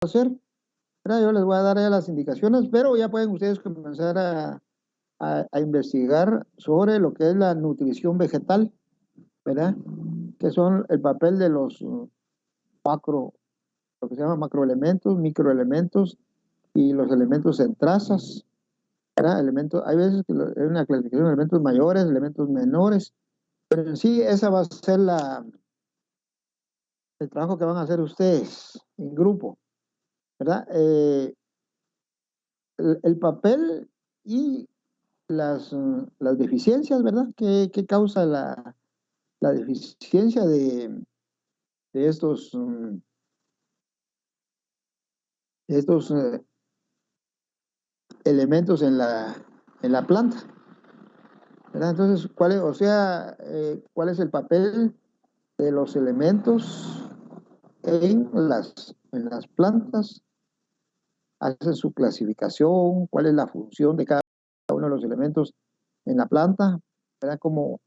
hacer. ¿Verdad? Yo les voy a dar ya las indicaciones, pero ya pueden ustedes comenzar a investigar sobre lo que es la nutrición vegetal, ¿verdad? Que son el papel de los macro, lo que se llama macroelementos, microelementos y los elementos en trazas, ¿verdad? Elementos, hay veces que hay una clasificación de elementos mayores, elementos menores, pero en sí esa va a ser el trabajo que van a hacer ustedes en grupo, ¿verdad? El papel y las deficiencias, ¿verdad? ¿Qué causa la deficiencia de estos elementos en la planta? ¿Verdad? Entonces, ¿cuál es el papel de los elementos en las plantas? Hacen su clasificación, cuál es la función de cada uno de los elementos en la planta, ¿verdad? Cómo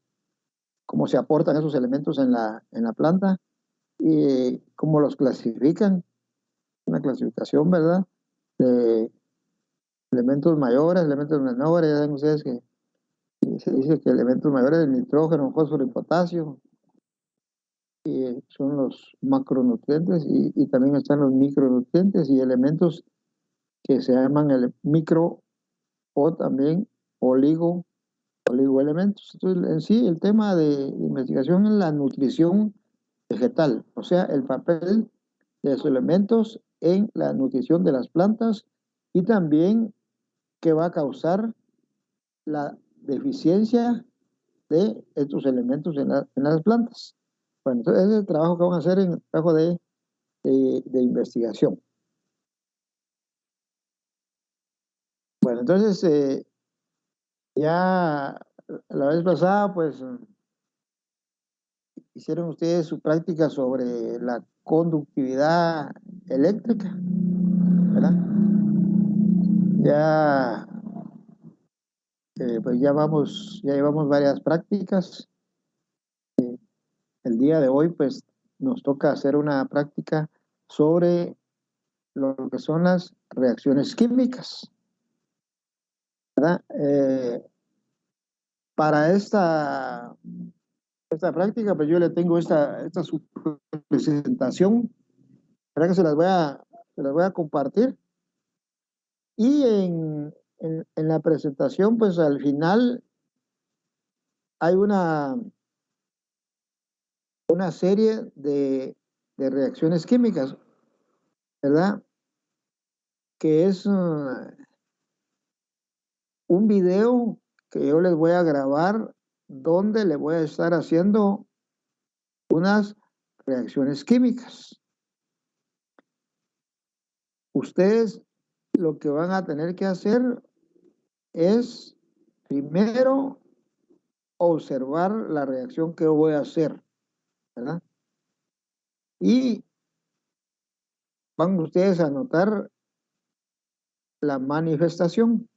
se aportan esos elementos en la planta y cómo los clasifican, una clasificación, ¿verdad? De elementos mayores, elementos menores, ya saben ustedes que se dice que elementos mayores de nitrógeno, fósforo y potasio son los macronutrientes y también están los micronutrientes y elementos que se llaman el micro o también oligo, oligoelementos. Entonces, en sí, el tema de investigación es la nutrición vegetal, o sea, el papel de los elementos en la nutrición de las plantas y también qué va a causar la deficiencia de estos elementos en las plantas. Bueno, entonces ese es el trabajo que van a hacer en el trabajo de investigación. Bueno, entonces ya la vez pasada, pues hicieron ustedes su práctica sobre la conductividad eléctrica, ¿verdad? Ya, pues ya llevamos varias prácticas. El día de hoy, pues nos toca hacer una práctica sobre lo que son las reacciones químicas, ¿verdad? Para esta práctica, pues yo le tengo esta su presentación, ¿verdad? Que se las voy a compartir. Y en la presentación, pues al final hay una serie de reacciones químicas, ¿verdad? Que es un video que yo les voy a grabar donde le voy a estar haciendo unas reacciones químicas. Ustedes lo que van a tener que hacer es primero observar la reacción que yo voy a hacer, ¿verdad? Y van ustedes a notar la manifestación.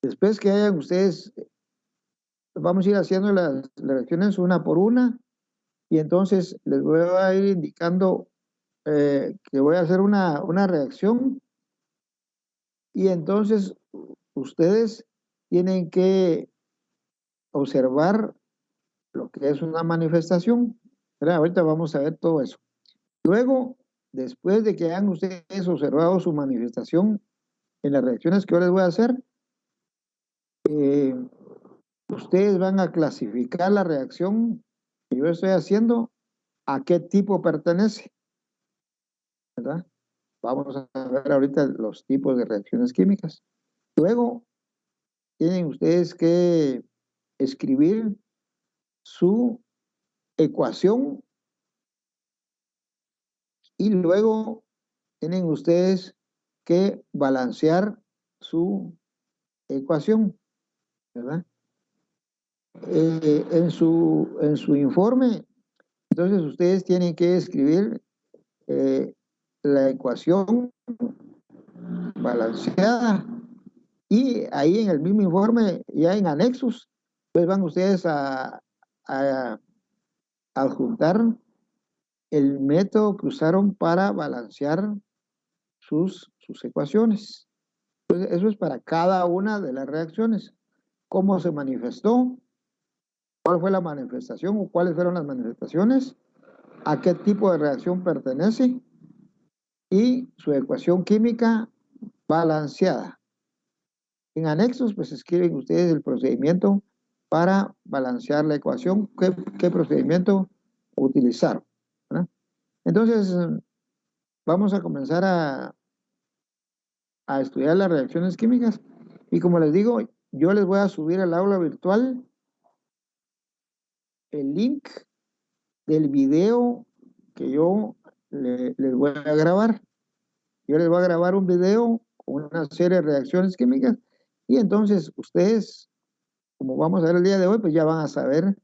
Después que hayan ustedes, vamos a ir haciendo las reacciones una por una y entonces les voy a ir indicando que voy a hacer una reacción y entonces ustedes tienen que observar lo que es una manifestación, ¿verdad? Ahorita vamos a ver todo eso. Luego, después de que hayan ustedes observado su manifestación en las reacciones que yo les voy a hacer, eh, ustedes van a clasificar la reacción que yo estoy haciendo a qué tipo pertenece, ¿verdad? Vamos a ver ahorita los tipos de reacciones químicas. Luego, tienen ustedes que escribir su ecuación y luego tienen ustedes que balancear su ecuación, ¿verdad? En su informe, entonces ustedes tienen que escribir eh, la ecuación balanceada y ahí en el mismo informe, ya en anexos, pues van ustedes a adjuntar el método que usaron para balancear sus ecuaciones. Entonces, eso es para cada una de las reacciones. ¿Cómo se manifestó? ¿Cuál fue la manifestación o cuáles fueron las manifestaciones? ¿A qué tipo de reacción pertenece? Y su ecuación química balanceada. En anexos, pues escriben ustedes el procedimiento para balancear la ecuación, qué procedimiento utilizaron, ¿verdad? Entonces, vamos a comenzar a estudiar las reacciones químicas. Y como les digo, yo les voy a subir al aula virtual el link del video que yo les voy a grabar. Yo les voy a grabar un video con una serie de reacciones químicas y entonces ustedes, como vamos a ver el día de hoy, pues ya van a saber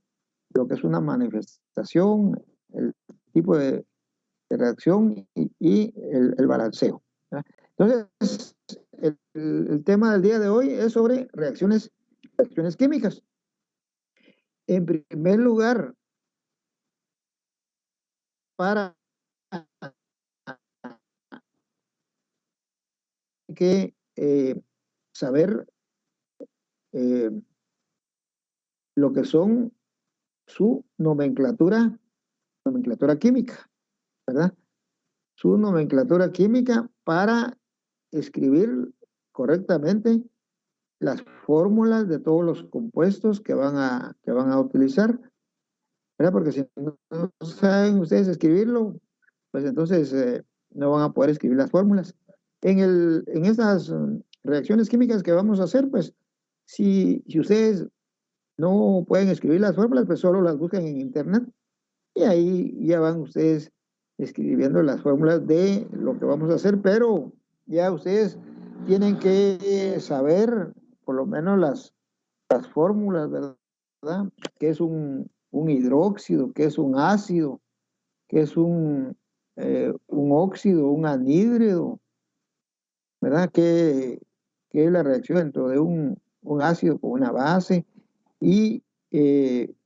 lo que es una manifestación, el tipo de reacción y el balanceo, ¿verdad? Entonces, el tema del día de hoy es sobre reacciones químicas. En primer lugar, para que saber eh, lo que son su nomenclatura química, ¿verdad? Su nomenclatura química para escribir correctamente las fórmulas de todos los compuestos que van a utilizar, ¿verdad? Porque si no saben ustedes escribirlo, pues entonces no van a poder escribir las fórmulas. En estas reacciones químicas que vamos a hacer, pues si ustedes no pueden escribir las fórmulas, pues solo las buscan en internet y ahí ya van ustedes escribiendo las fórmulas de lo que vamos a hacer, pero ya ustedes tienen que saber por lo menos las fórmulas, ¿verdad? ¿Qué es un hidróxido? ¿Qué es un ácido? ¿Qué es un óxido? ¿Un anhídrido? ¿Verdad? ¿Qué es la reacción dentro de un ácido con una base? Y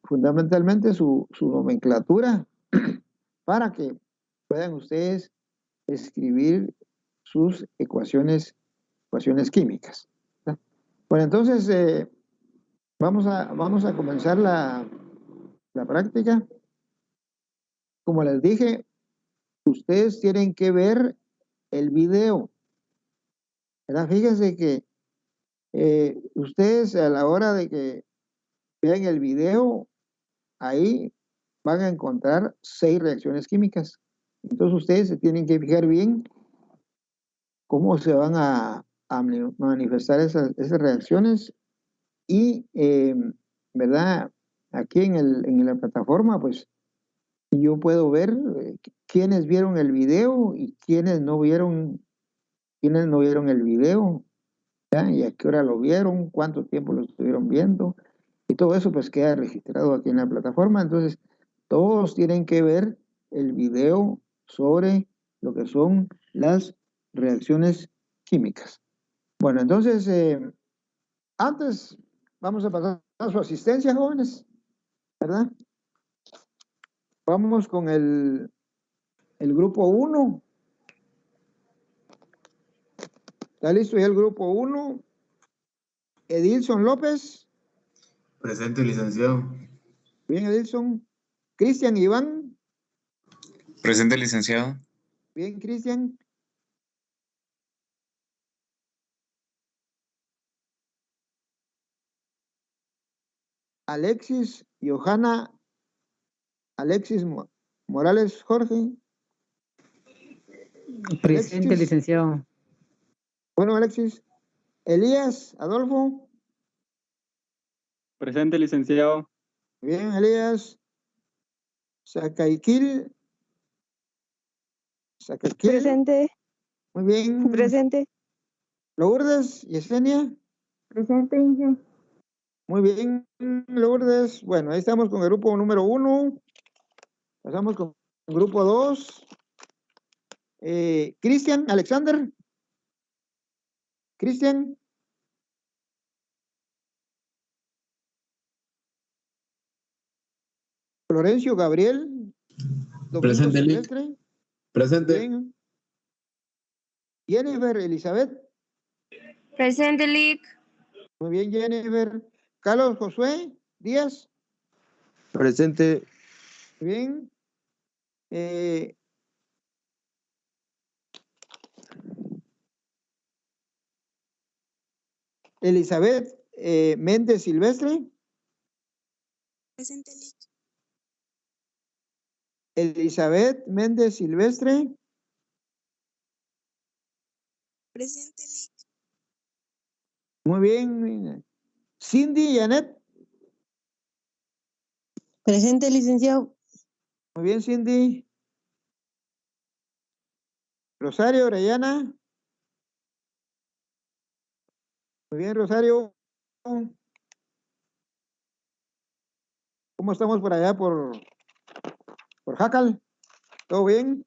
fundamentalmente su nomenclatura para que puedan ustedes escribir sus ecuaciones químicas, ¿verdad? Bueno, entonces vamos a comenzar la práctica. Como les dije, ustedes tienen que ver el video, ¿verdad? Fíjense que ustedes a la hora de que vean el video, ahí van a encontrar 6 reacciones químicas. Entonces ustedes se tienen que fijar bien cómo se van a manifestar esas reacciones y, ¿verdad? Aquí en la plataforma, pues yo puedo ver quiénes vieron el video y quiénes no vieron el video, ¿ya? Y a qué hora lo vieron, cuánto tiempo lo estuvieron viendo, y todo eso pues queda registrado aquí en la plataforma. Entonces, todos tienen que ver el video sobre lo que son las reacciones químicas. Bueno, entonces, antes vamos a pasar a su asistencia, jóvenes, ¿verdad? Vamos con el grupo 1. ¿Está listo ya el grupo 1? Edilson López. Presente, licenciado. Bien, Edilson. Cristian Iván. Presente, licenciado. Bien, Cristian. Alexis Johanna. Alexis Morales Jorge. Presente, Alexis. licenciado. Bueno, Alexis. Elías Adolfo. Presente, licenciado. Bien, Elías. Sacaikil. Presente. Muy bien. Presente. Lourdes Yesenia. Presente, Inge. Muy bien, Lourdes. Bueno, ahí estamos con el grupo número 1. Pasamos con el grupo 2. Cristian Alexander. Cristian. Florencio Gabriel. Domingo Presente, Lic. Silvestre. Presente. Bien. Jennifer Elizabeth. Presente, Lic. Muy bien, Jennifer. Carlos Josué Díaz. Presente. Muy bien. Elizabeth Méndez Silvestre. Presente, Lic. Elizabeth Méndez Silvestre. Presente, Lic. Muy bien. Cindy Janet. Presente, licenciado. Muy bien, Cindy. Rosario Orellana. Muy bien, Rosario. ¿Cómo estamos por allá por Jacal? ¿Todo bien?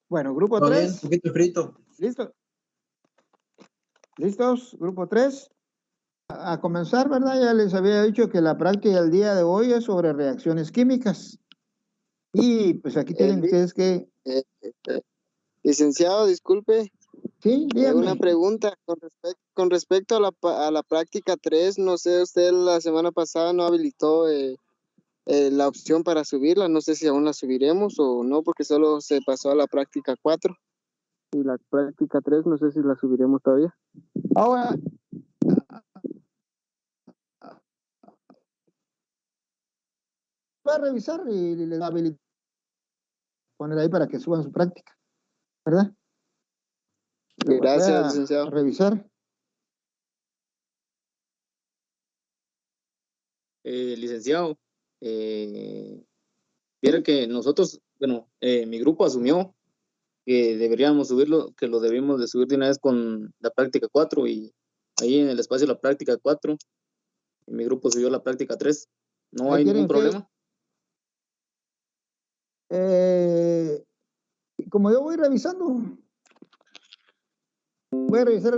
Bueno, grupo Todo bien, 3. un poquito frito. ¿Listo? ¿Listos? Grupo 3. A comenzar, ¿verdad? Ya les había dicho que la práctica del día de hoy es sobre reacciones químicas. Y pues aquí tienen ustedes que... Licenciado, disculpe, Sí, una díganme. pregunta con respecto a la práctica 3, no sé, usted la semana pasada no habilitó la opción para subirla, no sé si aún la subiremos o no, porque solo se pasó a la práctica 4 y la práctica 3 no sé si la subiremos todavía. Ahora... Va a revisar y les va a habilitar. Poner ahí para que suban su práctica. ¿Verdad? Voy Gracias, a licenciado. revisar. Licenciado, viera que nosotros, bueno, mi grupo asumió que deberíamos subirlo, que lo debimos de subir de una vez con la práctica 4 y ahí en el espacio de la práctica 4, mi grupo subió la práctica 3. No Ahí hay tienen ningún ustedes. problema. Como yo voy revisando, voy a revisar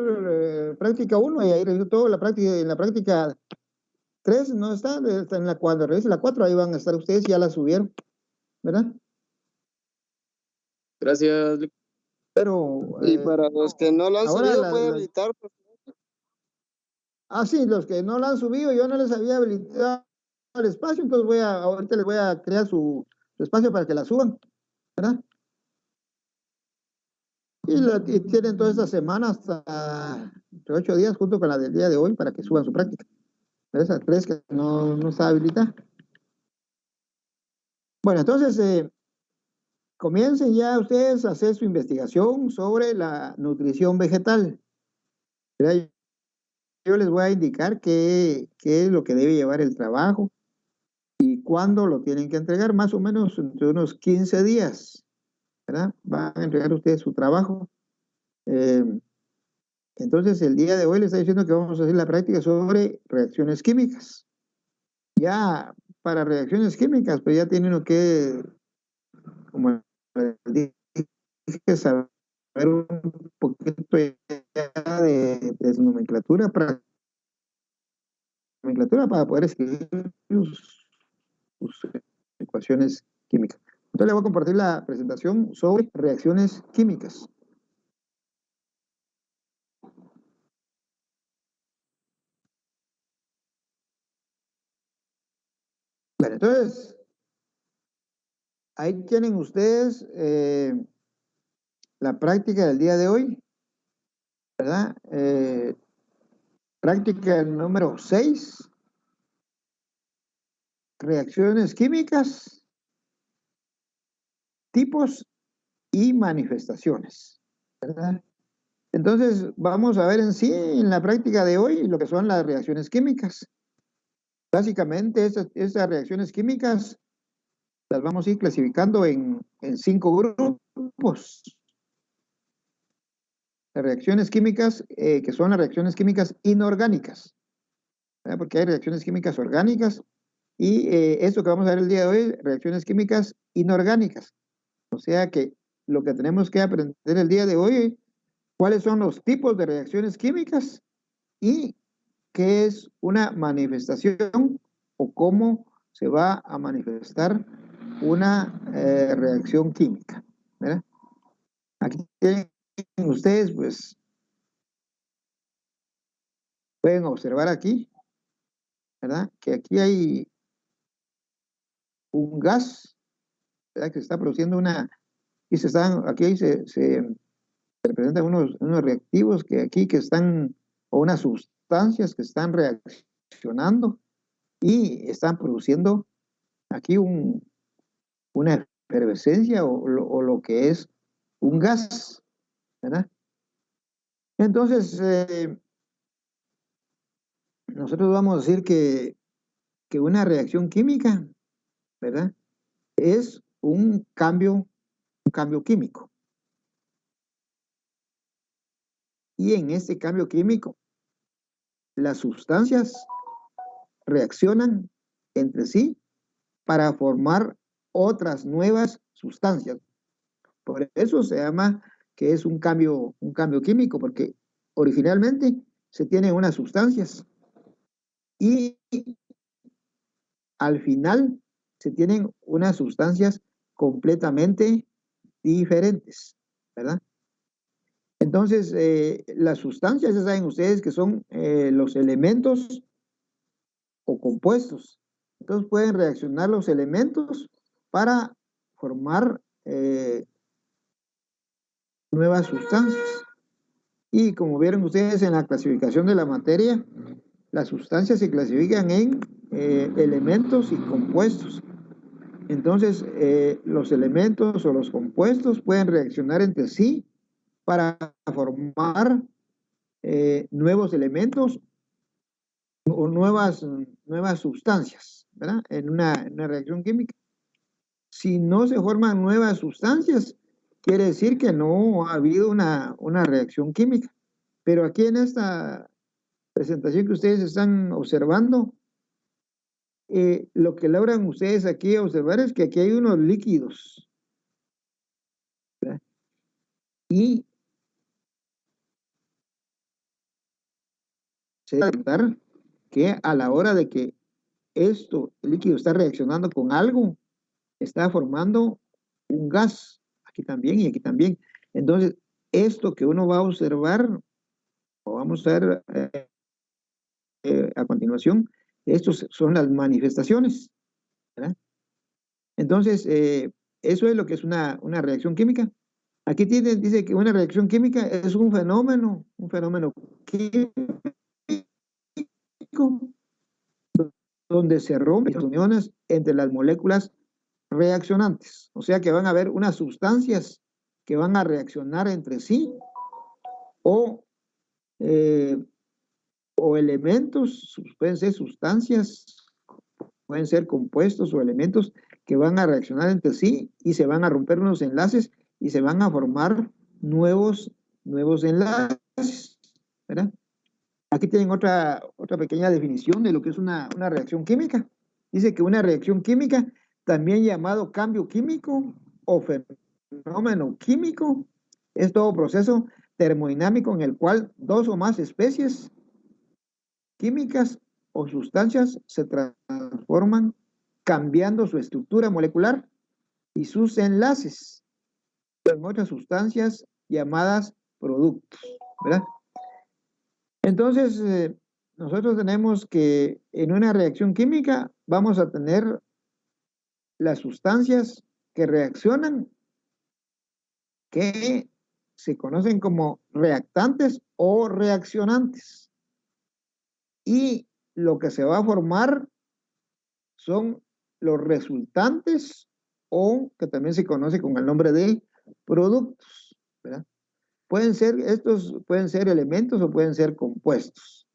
práctica 1 y ahí reviso todo la práctica, en la práctica 3 no está en la cuando revise la 4, ahí van a estar ustedes, ya la subieron, ¿verdad? Gracias. Pero Y para los que no la han ahora subido, puede habilitar. sí, los que no la han subido, yo no les había habilitado el espacio, entonces ahorita les voy a crear su espacio para que la suban, ¿verdad? Y tienen toda esta semana hasta 8 días junto con la del día de hoy para que suban su práctica. Esas 3 que no está habilitada. Bueno, entonces comiencen ya ustedes a hacer su investigación sobre la nutrición vegetal. ¿Verdad? Yo les voy a indicar qué es lo que debe llevar el trabajo y cuándo lo tienen que entregar, más o menos entre unos 15 días, ¿verdad? Van a entregar ustedes su trabajo. Entonces, el día de hoy les está diciendo que vamos a hacer la práctica sobre reacciones químicas. Ya para reacciones químicas, pues ya tienen que, como les dije, saber un poquito ya de su nomenclatura para poder escribir sus ecuaciones químicas. Entonces, les voy a compartir la presentación sobre reacciones químicas. Bueno, entonces, ahí tienen ustedes la práctica del día de hoy, ¿verdad? Práctica número 6, reacciones químicas, tipos y manifestaciones, ¿verdad? Entonces, vamos a ver en sí, en la práctica de hoy, lo que son las reacciones químicas. Básicamente, estas reacciones químicas las vamos a ir clasificando en 5 grupos. Las reacciones químicas, que son las reacciones químicas inorgánicas, ¿verdad? Porque hay reacciones químicas orgánicas y esto que vamos a ver el día de hoy, reacciones químicas inorgánicas. O sea que lo que tenemos que aprender el día de hoy, cuáles son los tipos de reacciones químicas y qué es una manifestación o cómo se va a manifestar una reacción química, ¿verdad? Aquí tienen ustedes, pues, pueden observar aquí, ¿verdad? Que aquí hay un gas, ¿verdad? Que se está produciendo aquí se representan unos reactivos que aquí que están, o unas sustancias que están reaccionando y están produciendo aquí una efervescencia o lo que es un gas, ¿verdad? Entonces, nosotros vamos a decir que una reacción química, ¿verdad? Es un cambio químico. Y en este cambio químico, las sustancias reaccionan entre sí para formar otras nuevas sustancias. Por eso se llama que es un cambio químico, porque originalmente se tienen unas sustancias y al final se tienen unas sustancias completamente diferentes, ¿verdad? Entonces, las sustancias, ya saben ustedes que son los elementos o compuestos. Entonces pueden reaccionar los elementos para formar nuevas sustancias. Y como vieron ustedes en la clasificación de la materia, las sustancias se clasifican en elementos y compuestos. Entonces, los elementos o los compuestos pueden reaccionar entre sí para formar nuevos elementos o nuevas sustancias, ¿verdad? En una reacción química. Si no se forman nuevas sustancias, quiere decir que no ha habido una reacción química. Pero aquí en esta presentación que ustedes están observando, lo que logran ustedes aquí observar es que aquí hay unos líquidos, ¿verdad? Y se debe notar que a la hora de que el líquido está reaccionando con algo, está formando un gas, aquí también y aquí también. Entonces, esto que uno va a observar, o vamos a ver a continuación, estos son las manifestaciones, ¿verdad? Entonces, eso es lo que es una reacción química. Aquí dice que una reacción química es un fenómeno químico donde se rompen las uniones entre las moléculas reaccionantes. O sea que van a haber unas sustancias que van a reaccionar entre sí o elementos, pueden ser sustancias, pueden ser compuestos o elementos que van a reaccionar entre sí y se van a romper unos enlaces y se van a formar nuevos enlaces, ¿verdad? Aquí tienen otra pequeña definición de lo que es una reacción química. Dice que una reacción química, también llamado cambio químico o fenómeno químico, es todo proceso termodinámico en el cual dos o más especies químicas o sustancias se transforman cambiando su estructura molecular y sus enlaces en otras sustancias llamadas productos, ¿verdad? Entonces, nosotros tenemos que en una reacción química vamos a tener las sustancias que reaccionan, que se conocen como reactantes o reaccionantes. Y lo que se va a formar son los resultantes, o que también se conoce con el nombre de productos, ¿verdad? Estos pueden ser elementos o pueden ser compuestos.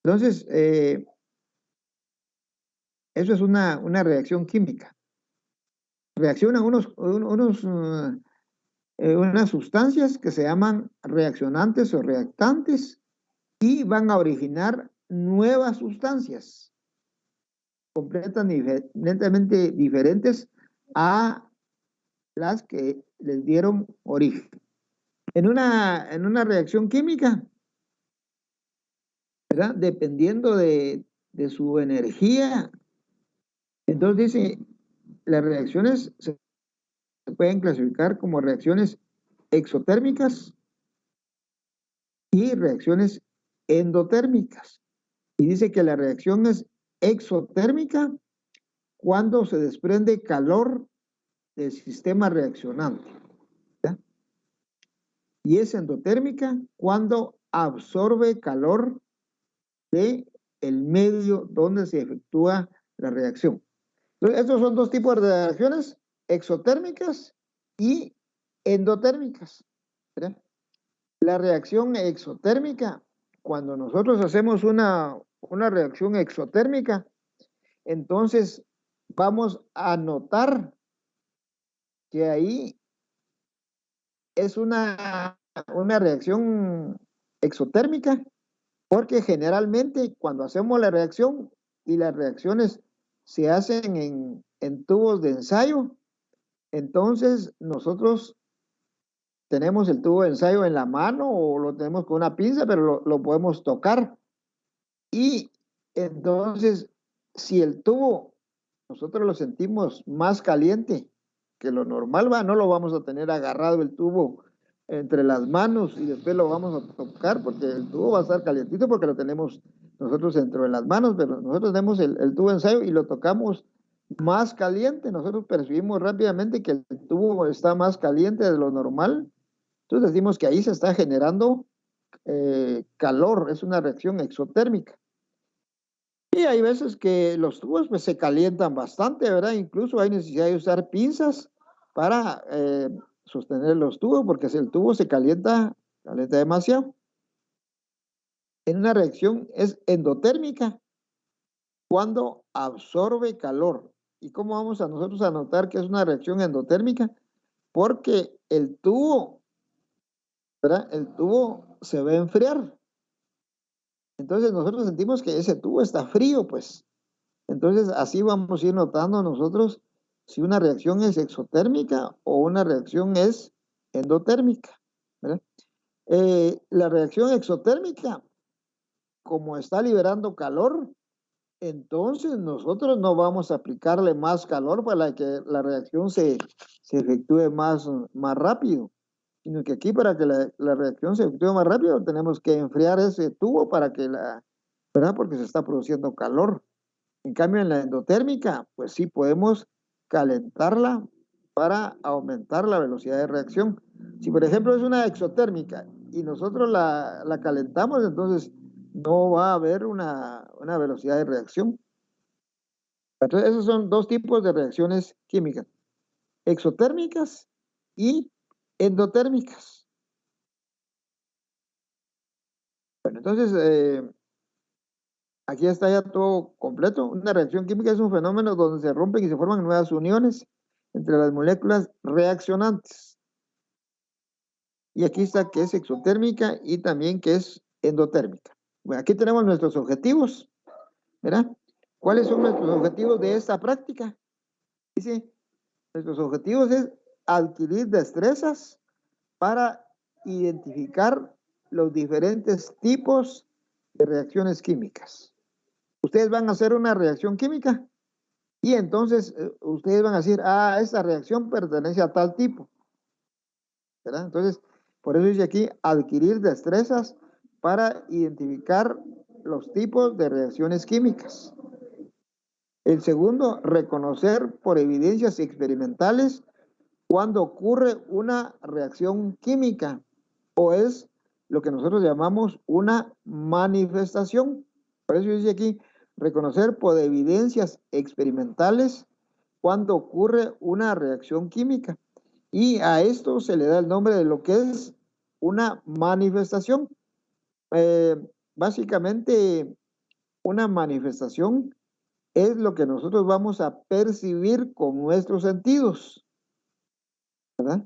Entonces, eso es una reacción química. Reaccionan unas sustancias que se llaman reaccionantes o reactantes y van a originar nuevas sustancias completamente diferentes a las que les dieron origen. En una reacción química, ¿verdad? Dependiendo de de su energía. Entonces dice, las reacciones se pueden clasificar como reacciones exotérmicas y reacciones endotérmicas. Y dice que la reacción es exotérmica cuando se desprende calor del sistema reaccionante. ¿Ya? Y es endotérmica cuando absorbe calor del medio donde se efectúa la reacción. Entonces, estos son dos tipos de reacciones, exotérmicas y endotérmicas. ¿Verdad? La reacción exotérmica, cuando nosotros hacemos una reacción exotérmica, entonces vamos a notar que ahí es una reacción exotérmica, porque generalmente cuando hacemos la reacción y las reacciones se hacen en tubos de ensayo, entonces nosotros tenemos el tubo de ensayo en la mano o lo tenemos con una pinza, pero lo podemos tocar. Y entonces, si el tubo nosotros lo sentimos más caliente que lo normal, no lo vamos a tener agarrado el tubo entre las manos y después lo vamos a tocar porque el tubo va a estar calientito porque lo tenemos nosotros dentro de las manos, pero nosotros tenemos el tubo de ensayo y lo tocamos más caliente. Nosotros percibimos rápidamente que el tubo está más caliente de lo normal. Entonces decimos que ahí se está generando calor, es una reacción exotérmica. Y hay veces que los tubos pues se calientan bastante, ¿verdad? Incluso hay necesidad de usar pinzas para sostener los tubos, porque si el tubo se calienta demasiado. En una reacción es endotérmica cuando absorbe calor. ¿Y cómo vamos a nosotros a notar que es una reacción endotérmica? Porque el tubo, ¿verdad? El tubo se va a enfriar. Entonces nosotros sentimos que ese tubo está frío, pues. Entonces así vamos a ir notando nosotros si una reacción es exotérmica o una reacción es endotérmica, ¿verdad? La reacción exotérmica, como está liberando calor, entonces nosotros no vamos a aplicarle más calor para que la reacción se efectúe más rápido, sino que aquí para que la reacción se efectúe más rápido tenemos que enfriar ese tubo para que ¿verdad? Porque se está produciendo calor. En cambio, en la endotérmica, pues sí podemos calentarla para aumentar la velocidad de reacción. Si, por ejemplo, es una exotérmica y nosotros la calentamos, entonces no va a haber una velocidad de reacción. Entonces, esos son dos tipos de reacciones químicas, exotérmicas y endotérmicas. Bueno, entonces, aquí está ya todo completo. Una reacción química es un fenómeno donde se rompen y se forman nuevas uniones entre las moléculas reaccionantes. Y aquí está que es exotérmica y también que es endotérmica. Bueno, aquí tenemos nuestros objetivos, ¿verdad? ¿Cuáles son nuestros objetivos de esta práctica? Dice, nuestros objetivos es adquirir destrezas para identificar los diferentes tipos de reacciones químicas. Ustedes van a hacer una reacción química y entonces ustedes van a decir, esta reacción pertenece a tal tipo, ¿verdad? Entonces, por eso dice aquí, adquirir destrezas para identificar los tipos de reacciones químicas. El segundo, reconocer por evidencias experimentales cuando ocurre una reacción química o es lo que nosotros llamamos una manifestación. Por eso dice aquí, reconocer por evidencias experimentales cuando ocurre una reacción química. Y a esto se le da el nombre de lo que es una manifestación. Básicamente, una manifestación es lo que nosotros vamos a percibir con nuestros sentidos, ¿verdad?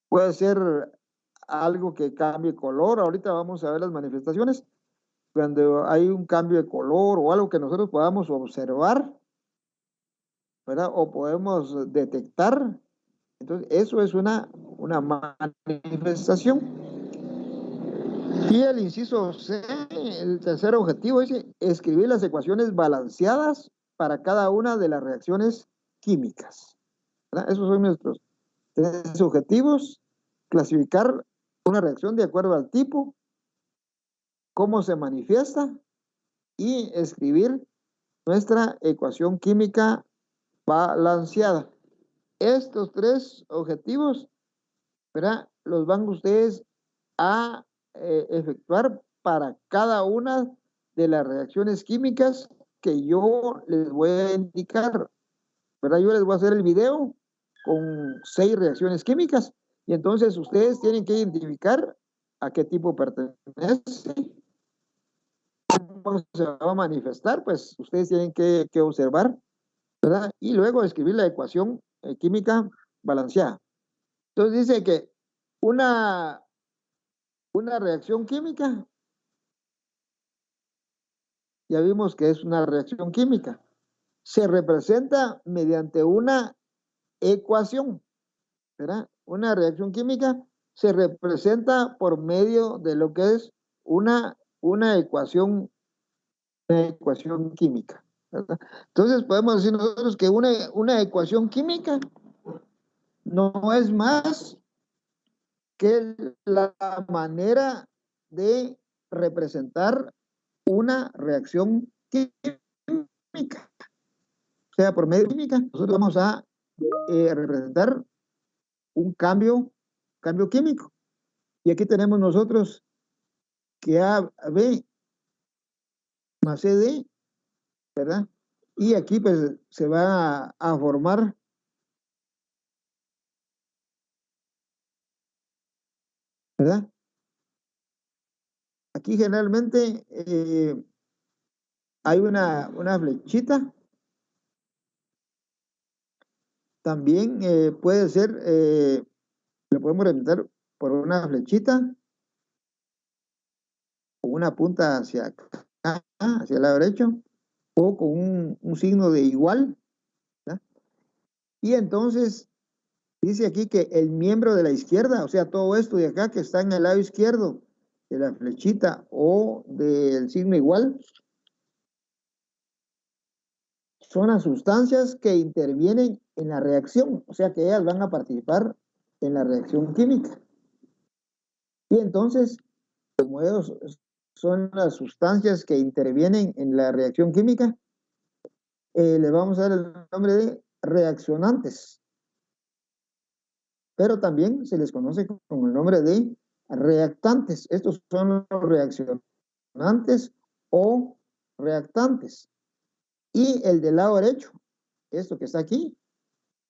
Puede ser algo que cambie color. Ahorita vamos a ver las manifestaciones. Cuando hay un cambio de color o algo que nosotros podamos observar, ¿verdad? O podemos detectar. Entonces, eso es una manifestación. Y el inciso C, el tercer objetivo, es escribir las ecuaciones balanceadas para cada una de las reacciones químicas, ¿verdad? Esos son nuestros tres objetivos: clasificar una reacción de acuerdo al tipo, cómo se manifiesta y escribir nuestra ecuación química balanceada. Estos tres objetivos, ¿verdad?, los van ustedes a efectuar para cada una de las reacciones químicas que yo les voy a indicar, ¿verdad? Yo les voy a hacer el video con 6 reacciones químicas y entonces ustedes tienen que identificar a qué tipo pertenece, cómo se va a manifestar, pues ustedes tienen que observar, ¿verdad? Y luego escribir la ecuación química balanceada. Entonces dice que una reacción química, ya vimos que es una reacción química, se representa mediante una ecuación, ¿verdad? Una reacción química se representa por medio de lo que es una ecuación química, ¿verdad? Entonces podemos decir nosotros que una ecuación química no es más que la manera de representar una reacción química. O sea, por medio de química, nosotros vamos a representar un cambio químico. Y aquí tenemos nosotros que AB más CD, ¿verdad? Y aquí pues se va a formar, ¿verdad? Aquí generalmente hay una flechita. También puede ser, lo podemos representar por una flechita o una punta hacia acá, hacia el lado derecho, o con un signo de igual, ¿verdad? Y entonces dice aquí que el miembro de la izquierda, o sea, todo esto de acá que está en el lado izquierdo de la flechita o del signo igual, son las sustancias que intervienen en la reacción, o sea que ellas van a participar en la reacción química. Y entonces, como ellos son las sustancias que intervienen en la reacción química, le vamos a dar el nombre de reaccionantes. Pero también se les conoce con el nombre de reactantes. Estos son los reaccionantes o reactantes. Y el del lado derecho, esto que está aquí,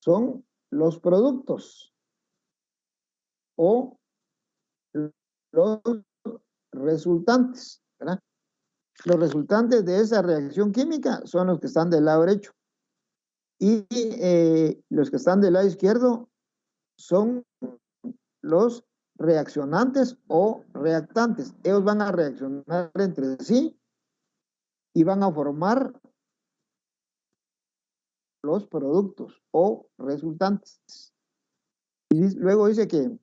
son los productos o los resultantes, ¿verdad? Los resultantes de esa reacción química son los que están del lado derecho. Y los que están del lado izquierdo son los reaccionantes o reactantes. Ellos van a reaccionar entre sí y van a formar los productos o resultantes. Y luego dice que,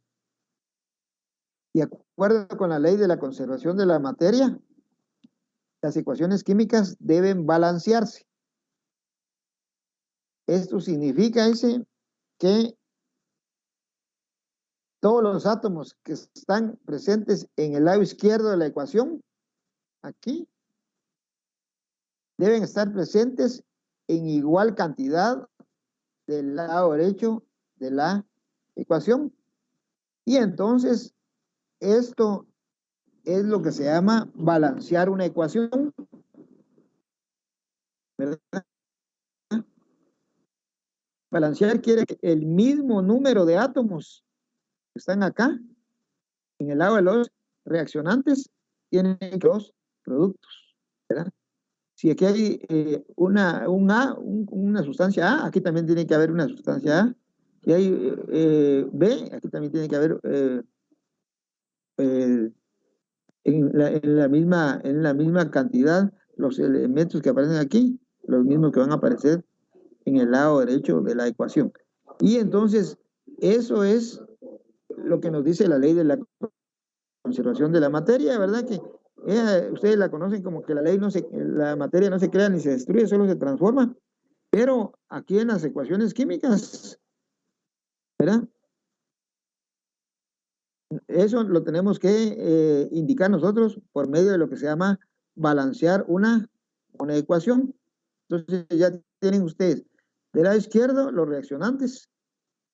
de acuerdo con la ley de la conservación de la materia, las ecuaciones químicas deben balancearse. Esto significa, dice, que todos los átomos que están presentes en el lado izquierdo de la ecuación, aquí, deben estar presentes en igual cantidad del lado derecho de la ecuación. Y entonces, esto es lo que se llama balancear una ecuación, ¿verdad? Balancear quiere que el mismo número de átomos que están acá, en el lado de los reaccionantes, tienen los productos, ¿verdad? Si aquí hay una sustancia A, aquí también tiene que haber una sustancia A. Si hay B, aquí también tiene que haber en la misma cantidad los elementos que aparecen aquí, los mismos que van a aparecer en el lado derecho de la ecuación. Y entonces, eso es lo que nos dice la ley de la conservación de la materia, ¿verdad? Que ustedes la conocen como que la materia no se crea ni se destruye, solo se transforma. Pero aquí en las ecuaciones químicas, ¿verdad? Eso lo tenemos que indicar nosotros por medio de lo que se llama balancear una ecuación. Entonces ya tienen ustedes del lado izquierdo los reaccionantes,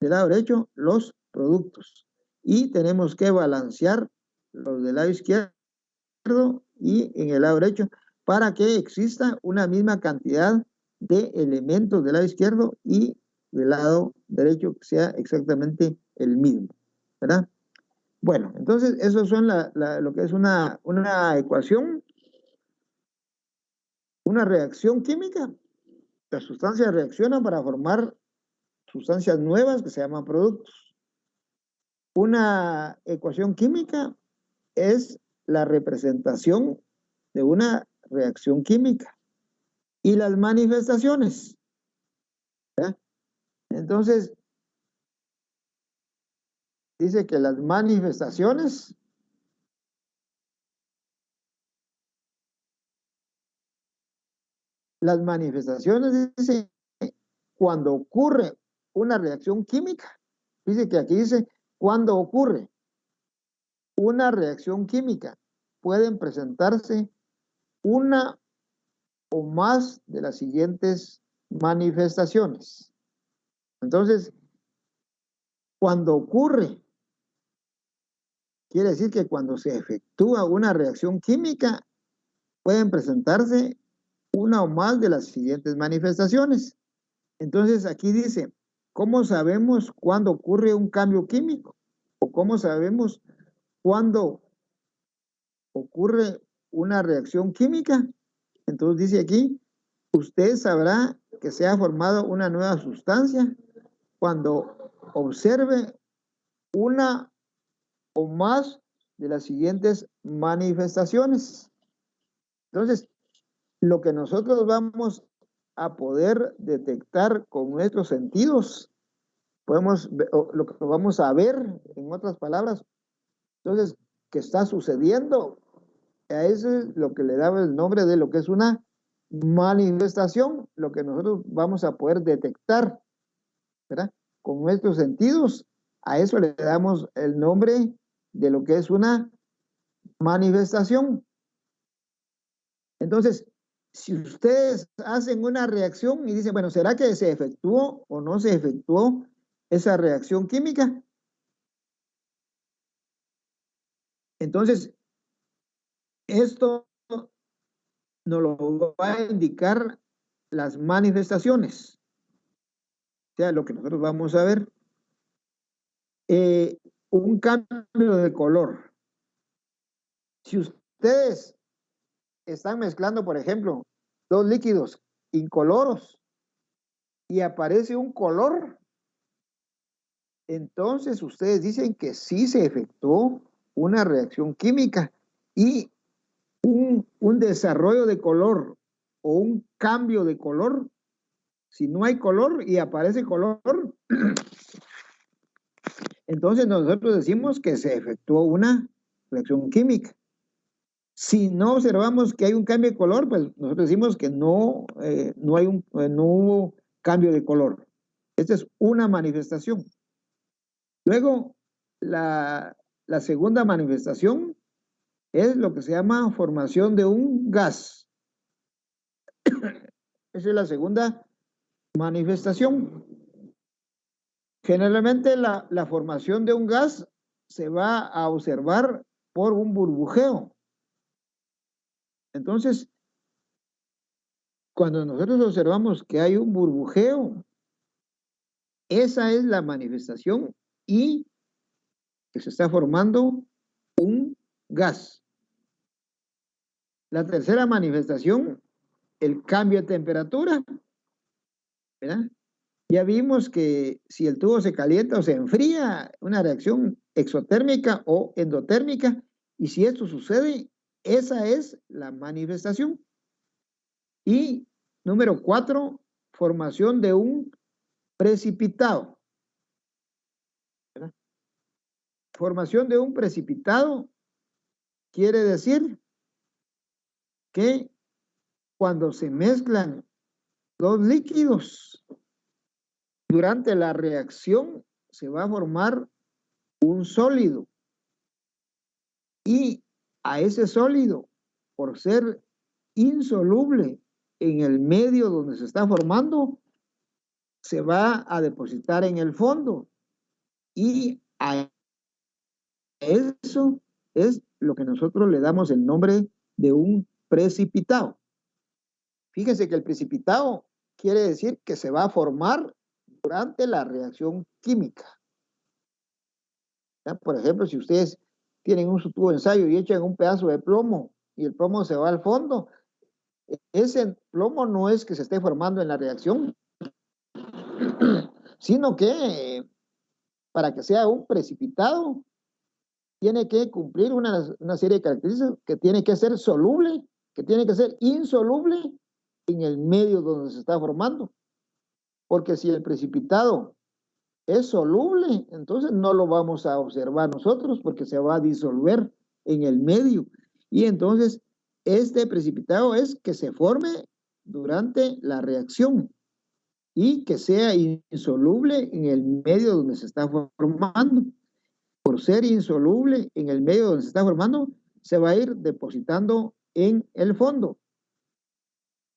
del lado derecho los productos. Y tenemos que balancear los del lado izquierdo y en el lado derecho para que exista una misma cantidad de elementos del lado izquierdo y del lado derecho que sea exactamente el mismo, ¿verdad? Bueno, entonces eso son lo que es una ecuación, una reacción química. Las sustancias reaccionan para formar sustancias nuevas que se llaman productos. Una ecuación química es la representación de una reacción química. Y las manifestaciones, ¿verdad? Entonces, dice que las manifestaciones dice cuando ocurre una reacción química. Dice que aquí dice cuando ocurre una reacción química pueden presentarse una o más de las siguientes manifestaciones. Entonces, cuando ocurre, quiere decir que cuando se efectúa una reacción química, pueden presentarse una o más de las siguientes manifestaciones. Entonces, aquí dice, ¿cómo sabemos cuándo ocurre un cambio químico? ¿O cómo sabemos cuándo ocurre una reacción química? Entonces dice aquí, usted sabrá que se ha formado una nueva sustancia cuando observe una o más de las siguientes manifestaciones. Entonces, lo que nosotros vamos a poder detectar con nuestros sentidos, lo que vamos a ver, en otras palabras, entonces, ¿qué está sucediendo? A eso es lo que le daba el nombre de lo que es una manifestación, lo que nosotros vamos a poder detectar, ¿verdad? Con nuestros sentidos, a eso le damos el nombre de lo que es una manifestación. Entonces, si ustedes hacen una reacción y dicen, bueno, ¿será que se efectuó o no se efectuó esa reacción química? Entonces, esto nos lo va a indicar las manifestaciones. O sea, lo que nosotros vamos a ver. Un cambio de color. Si ustedes están mezclando, por ejemplo, dos líquidos incoloros y aparece un color, entonces ustedes dicen que sí se efectuó una reacción química y un desarrollo de color o un cambio de color. Si no hay color y aparece color, entonces nosotros decimos que se efectuó una reacción química. Si no observamos que hay un cambio de color, pues nosotros decimos que no hubo cambio de color. Esta es una manifestación. Luego, la segunda manifestación es lo que se llama formación de un gas. Esa es la segunda manifestación. Generalmente la formación de un gas se va a observar por un burbujeo. Entonces, cuando nosotros observamos que hay un burbujeo, esa es la manifestación y que se está formando un gas. La tercera manifestación, el cambio de temperatura, ¿verdad? Ya vimos que si el tubo se calienta o se enfría, una reacción exotérmica o endotérmica, y si esto sucede, esa es la manifestación. Y número 4, formación de un precipitado, ¿verdad? Formación de un precipitado quiere decir que cuando se mezclan dos líquidos, durante la reacción se va a formar un sólido. Y a ese sólido, por ser insoluble en el medio donde se está formando, se va a depositar en el fondo. Y a eso es lo que nosotros le damos el nombre de un precipitado. Fíjense que el precipitado quiere decir que se va a formar durante la reacción química. ¿Ya? Por ejemplo, si ustedes tienen un tubo de ensayo y echan un pedazo de plomo y el plomo se va al fondo, ese plomo no es que se esté formando en la reacción, sino que para que sea un precipitado tiene que cumplir una serie de características, que tiene que ser soluble, que tiene que ser insoluble en el medio donde se está formando. Porque si el precipitado es soluble, entonces no lo vamos a observar nosotros porque se va a disolver en el medio. Y entonces este precipitado es que se forme durante la reacción y que sea insoluble en el medio donde se está formando. Por ser insoluble en el medio donde se está formando, se va a ir depositando en el fondo.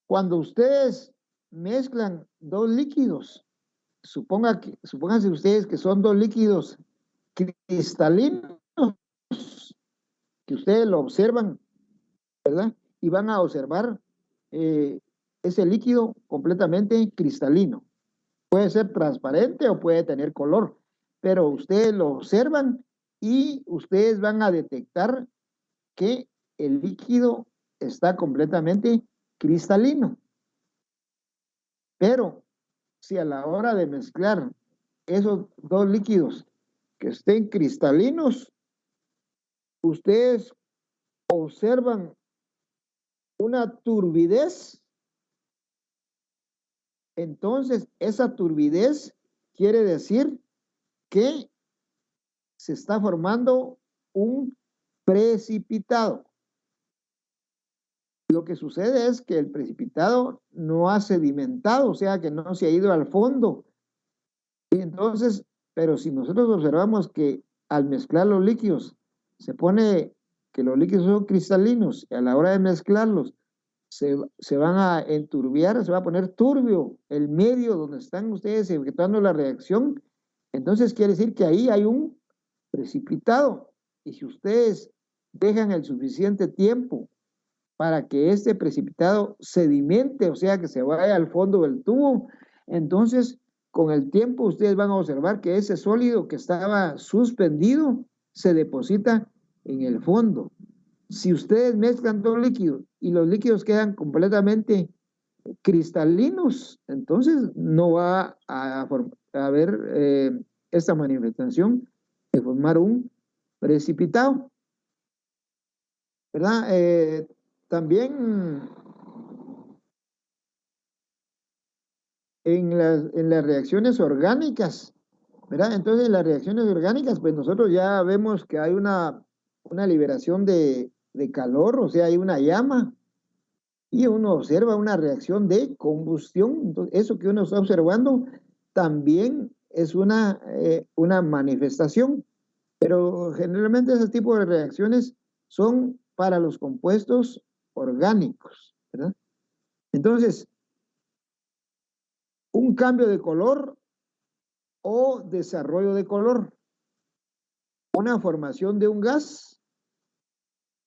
Cuando ustedes mezclan dos líquidos, supónganse ustedes que son dos líquidos cristalinos, que ustedes lo observan, ¿verdad? Y van a observar ese líquido completamente cristalino. Puede ser transparente o puede tener color, pero ustedes lo observan y ustedes van a detectar que el líquido está completamente cristalino. Pero si a la hora de mezclar esos dos líquidos que estén cristalinos, ustedes observan una turbidez, entonces esa turbidez quiere decir que se está formando un precipitado. Lo que sucede es que el precipitado no ha sedimentado, o sea que no se ha ido al fondo. Y entonces, pero si nosotros observamos que al mezclar los líquidos, se pone que los líquidos son cristalinos, y a la hora de mezclarlos, se van a enturbiar, se va a poner turbio el medio donde están ustedes efectuando la reacción, entonces quiere decir que ahí hay un precipitado. Y si ustedes dejan el suficiente tiempo para que este precipitado sedimente, o sea, que se vaya al fondo del tubo, entonces con el tiempo ustedes van a observar que ese sólido que estaba suspendido se deposita en el fondo. Si ustedes mezclan dos líquidos y los líquidos quedan completamente cristalinos, entonces no va a haber esta manifestación de formar un precipitado, ¿verdad? También en las reacciones orgánicas, ¿verdad? Entonces en las reacciones orgánicas, pues nosotros ya vemos que hay una liberación de calor, o sea, hay una llama, y uno observa una reacción de combustión. Entonces, eso que uno está observando también es una manifestación, pero generalmente ese tipo de reacciones son para los compuestos orgánicos, ¿verdad? Entonces, un cambio de color o desarrollo de color, una formación de un gas,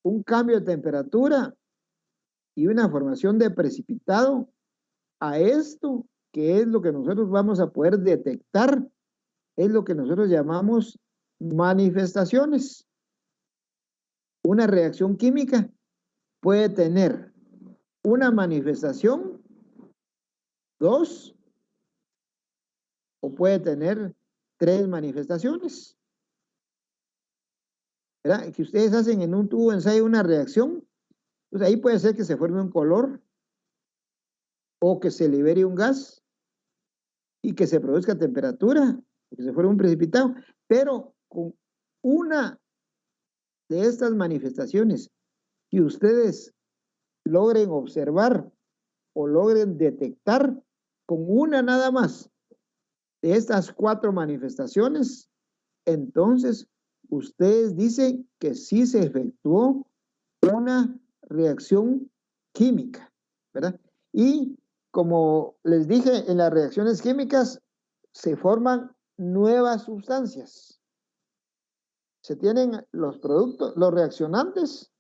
un cambio de temperatura y una formación de precipitado. A esto, que es lo que nosotros vamos a poder detectar, es lo que nosotros llamamos manifestaciones. Una reacción química puede tener una manifestación, dos, o puede tener tres manifestaciones. ¿Verdad? Que ustedes hacen en un tubo de ensayo una reacción, pues ahí puede ser que se forme un color o que se libere un gas y que se produzca temperatura, o que se forme un precipitado, pero con una de estas manifestaciones que ustedes logren observar o logren detectar con una nada más de estas 4 manifestaciones, entonces ustedes dicen que sí se efectuó una reacción química, ¿verdad? Y como les dije, en las reacciones químicas se forman nuevas sustancias. Se tienen los productos, los reaccionantes,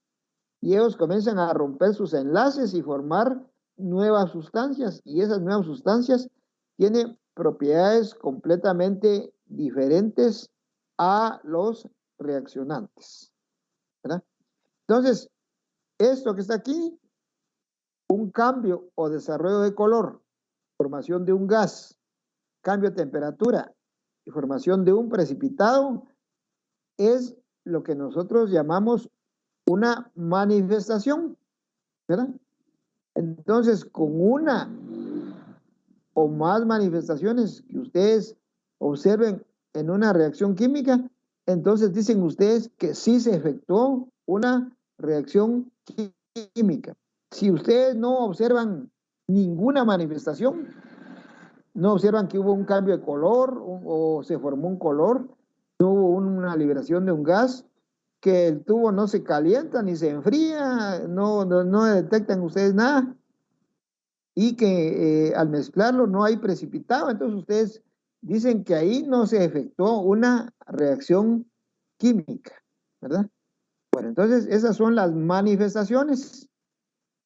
y ellos comienzan a romper sus enlaces y formar nuevas sustancias, y esas nuevas sustancias tienen propiedades completamente diferentes a los reaccionantes, ¿verdad? Entonces, esto que está aquí, un cambio o desarrollo de color, formación de un gas, cambio de temperatura y formación de un precipitado, es lo que nosotros llamamos una manifestación, ¿verdad? Entonces, con una o más manifestaciones que ustedes observen en una reacción química, entonces dicen ustedes que sí se efectuó una reacción química. Si ustedes no observan ninguna manifestación, no observan que hubo un cambio de color o se formó un color, no hubo una liberación de un gas, que el tubo no se calienta ni se enfría, no detectan ustedes nada, y que al mezclarlo no hay precipitado, entonces ustedes dicen que ahí no se efectuó una reacción química, ¿verdad? Bueno, entonces esas son las manifestaciones,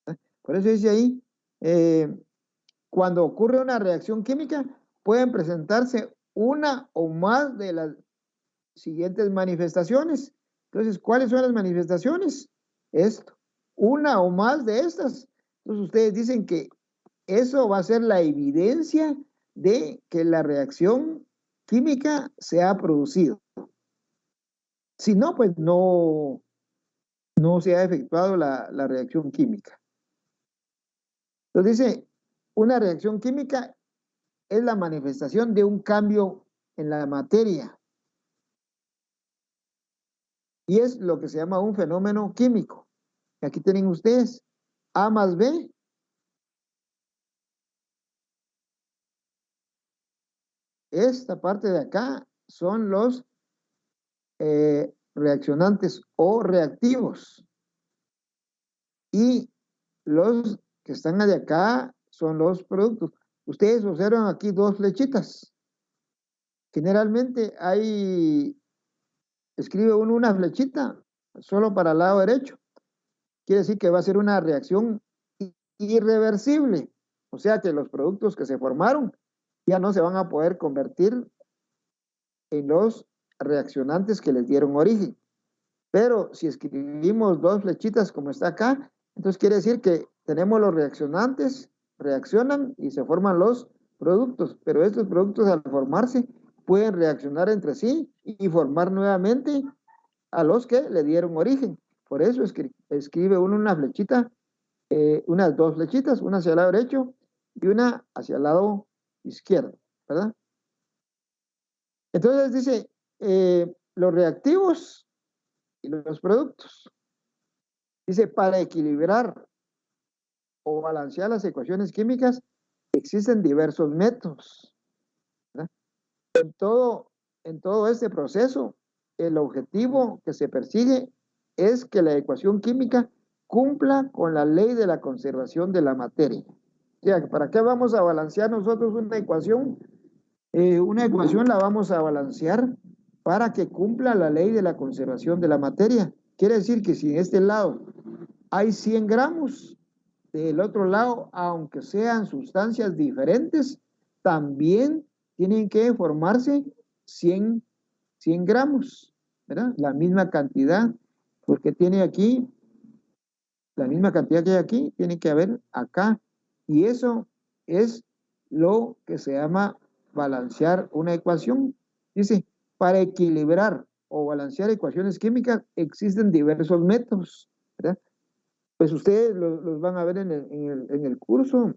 ¿verdad? Por eso dice ahí, cuando ocurre una reacción química, pueden presentarse una o más de las siguientes manifestaciones. Entonces, ¿cuáles son las manifestaciones? Esto, una o más de estas. Entonces, ustedes dicen que eso va a ser la evidencia de que la reacción química se ha producido. Si no, pues no se ha efectuado la reacción química. Entonces dice, una reacción química es la manifestación de un cambio en la materia. Y es lo que se llama un fenómeno químico. Aquí tienen ustedes A más B. Esta parte de acá son los reaccionantes o reactivos. Y los que están de acá son los productos. Ustedes observan aquí 2 flechitas. Generalmente escribe uno una flechita solo para el lado derecho. Quiere decir que va a ser una reacción irreversible. O sea que los productos que se formaron ya no se van a poder convertir en los reaccionantes que les dieron origen. Pero si escribimos 2 flechitas como está acá, entonces quiere decir que tenemos los reaccionantes, reaccionan y se forman los productos. Pero estos productos al formarse pueden reaccionar entre sí y formar nuevamente a los que le dieron origen. Por eso escribe uno una flechita, unas 2 flechitas, una hacia el lado derecho y una hacia el lado izquierdo, ¿verdad? Entonces dice, los reactivos y los productos. Dice, para equilibrar o balancear las ecuaciones químicas existen diversos métodos, ¿verdad? En todo este proceso, el objetivo que se persigue es que la ecuación química cumpla con la ley de la conservación de la materia. O sea, ¿para qué vamos a balancear nosotros una ecuación? Una ecuación la vamos a balancear para que cumpla la ley de la conservación de la materia. Quiere decir que si en este lado hay 100 gramos, del otro lado, aunque sean sustancias diferentes, también tienen que formarse 100 gramos, ¿verdad? La misma cantidad, porque tiene aquí, la misma cantidad que hay aquí, tiene que haber acá. Y eso es lo que se llama balancear una ecuación. Dice, para equilibrar o balancear ecuaciones químicas existen diversos métodos, ¿verdad? Pues ustedes los van a ver en el curso.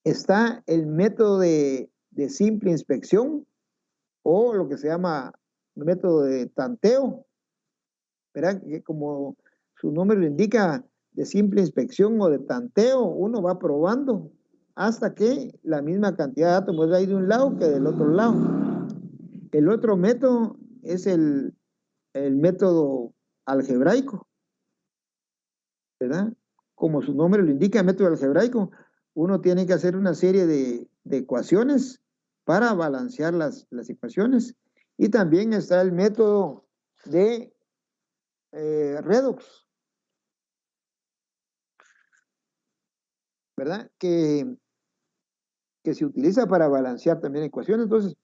Está el método de simple inspección o lo que se llama método de tanteo. ¿verdad? Que como su nombre lo indica, de simple inspección o de tanteo, uno va probando hasta que la misma cantidad de átomos hay de un lado que del otro lado. El otro método es el método algebraico, ¿verdad? Como su nombre lo indica, método algebraico, uno tiene que hacer una serie de ecuaciones para balancear las ecuaciones. Y también está el método de redox, ¿verdad? Que se utiliza para balancear también ecuaciones. Entonces,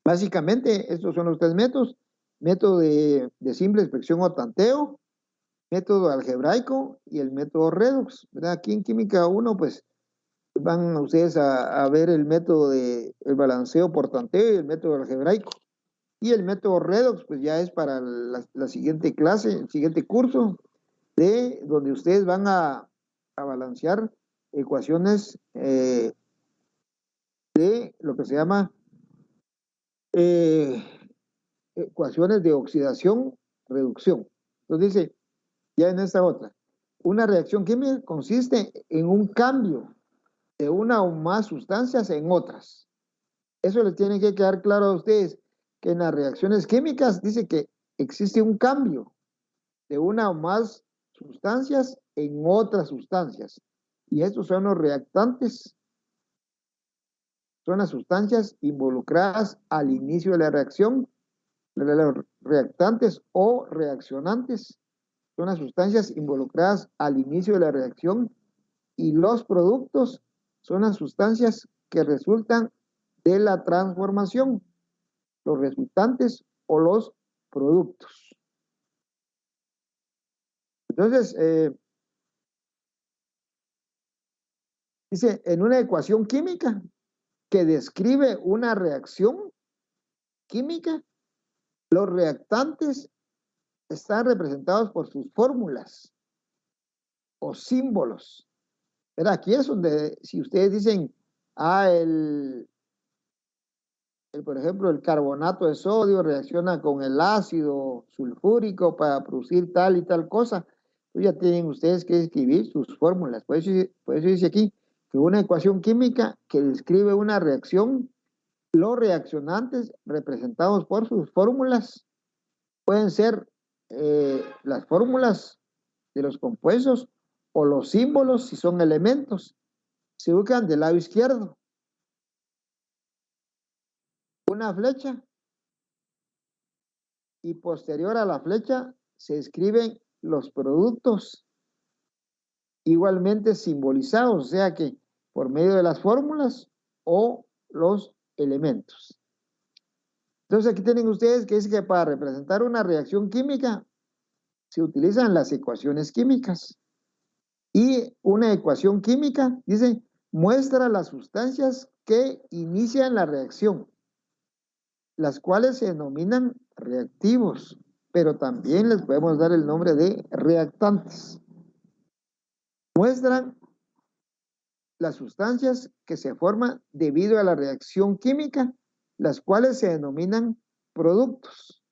básicamente, estos son los tres métodos. Método de simple inspección o tanteo, método algebraico y el método redox, ¿verdad? Aquí en química 1, pues, van ustedes a ver el método de el balanceo por tanteo y el método algebraico. Y el método redox, pues, ya es para la siguiente clase, el siguiente curso, de donde ustedes van a balancear ecuaciones de lo que se llama ecuaciones de oxidación, reducción. Entonces dice, ya en esta otra, una reacción química consiste en un cambio de una o más sustancias en otras. Eso les tiene que quedar claro a ustedes, que en las reacciones químicas dice que existe un cambio de una o más sustancias en otras sustancias. Y estos son los reactantes. Son las sustancias involucradas al inicio de la reacción. Los reactantes o reaccionantes son las sustancias involucradas al inicio de la reacción, y los productos son las sustancias que resultan de la transformación, los resultantes o los productos. Entonces, dice, en una ecuación química que describe una reacción química, los reactantes están representados por sus fórmulas o símbolos. Pero aquí es donde, si ustedes dicen, por ejemplo, el carbonato de sodio reacciona con el ácido sulfúrico para producir tal y tal cosa, pues ya tienen ustedes que escribir sus fórmulas. Por eso dice aquí que una ecuación química que describe una reacción, los reaccionantes representados por sus fórmulas pueden ser las fórmulas de los compuestos o los símbolos si son elementos. Se ubican del lado izquierdo. Una flecha, y posterior a la flecha se escriben los productos igualmente simbolizados, o sea que por medio de las fórmulas o los elementos. Entonces aquí tienen ustedes que es que para representar una reacción química se utilizan las ecuaciones químicas. Y una ecuación química, dice, muestra las sustancias que inician la reacción, las cuales se denominan reactivos, pero también les podemos dar el nombre de reactantes. Muestran las sustancias que se forman debido a la reacción química, las cuales se denominan productos.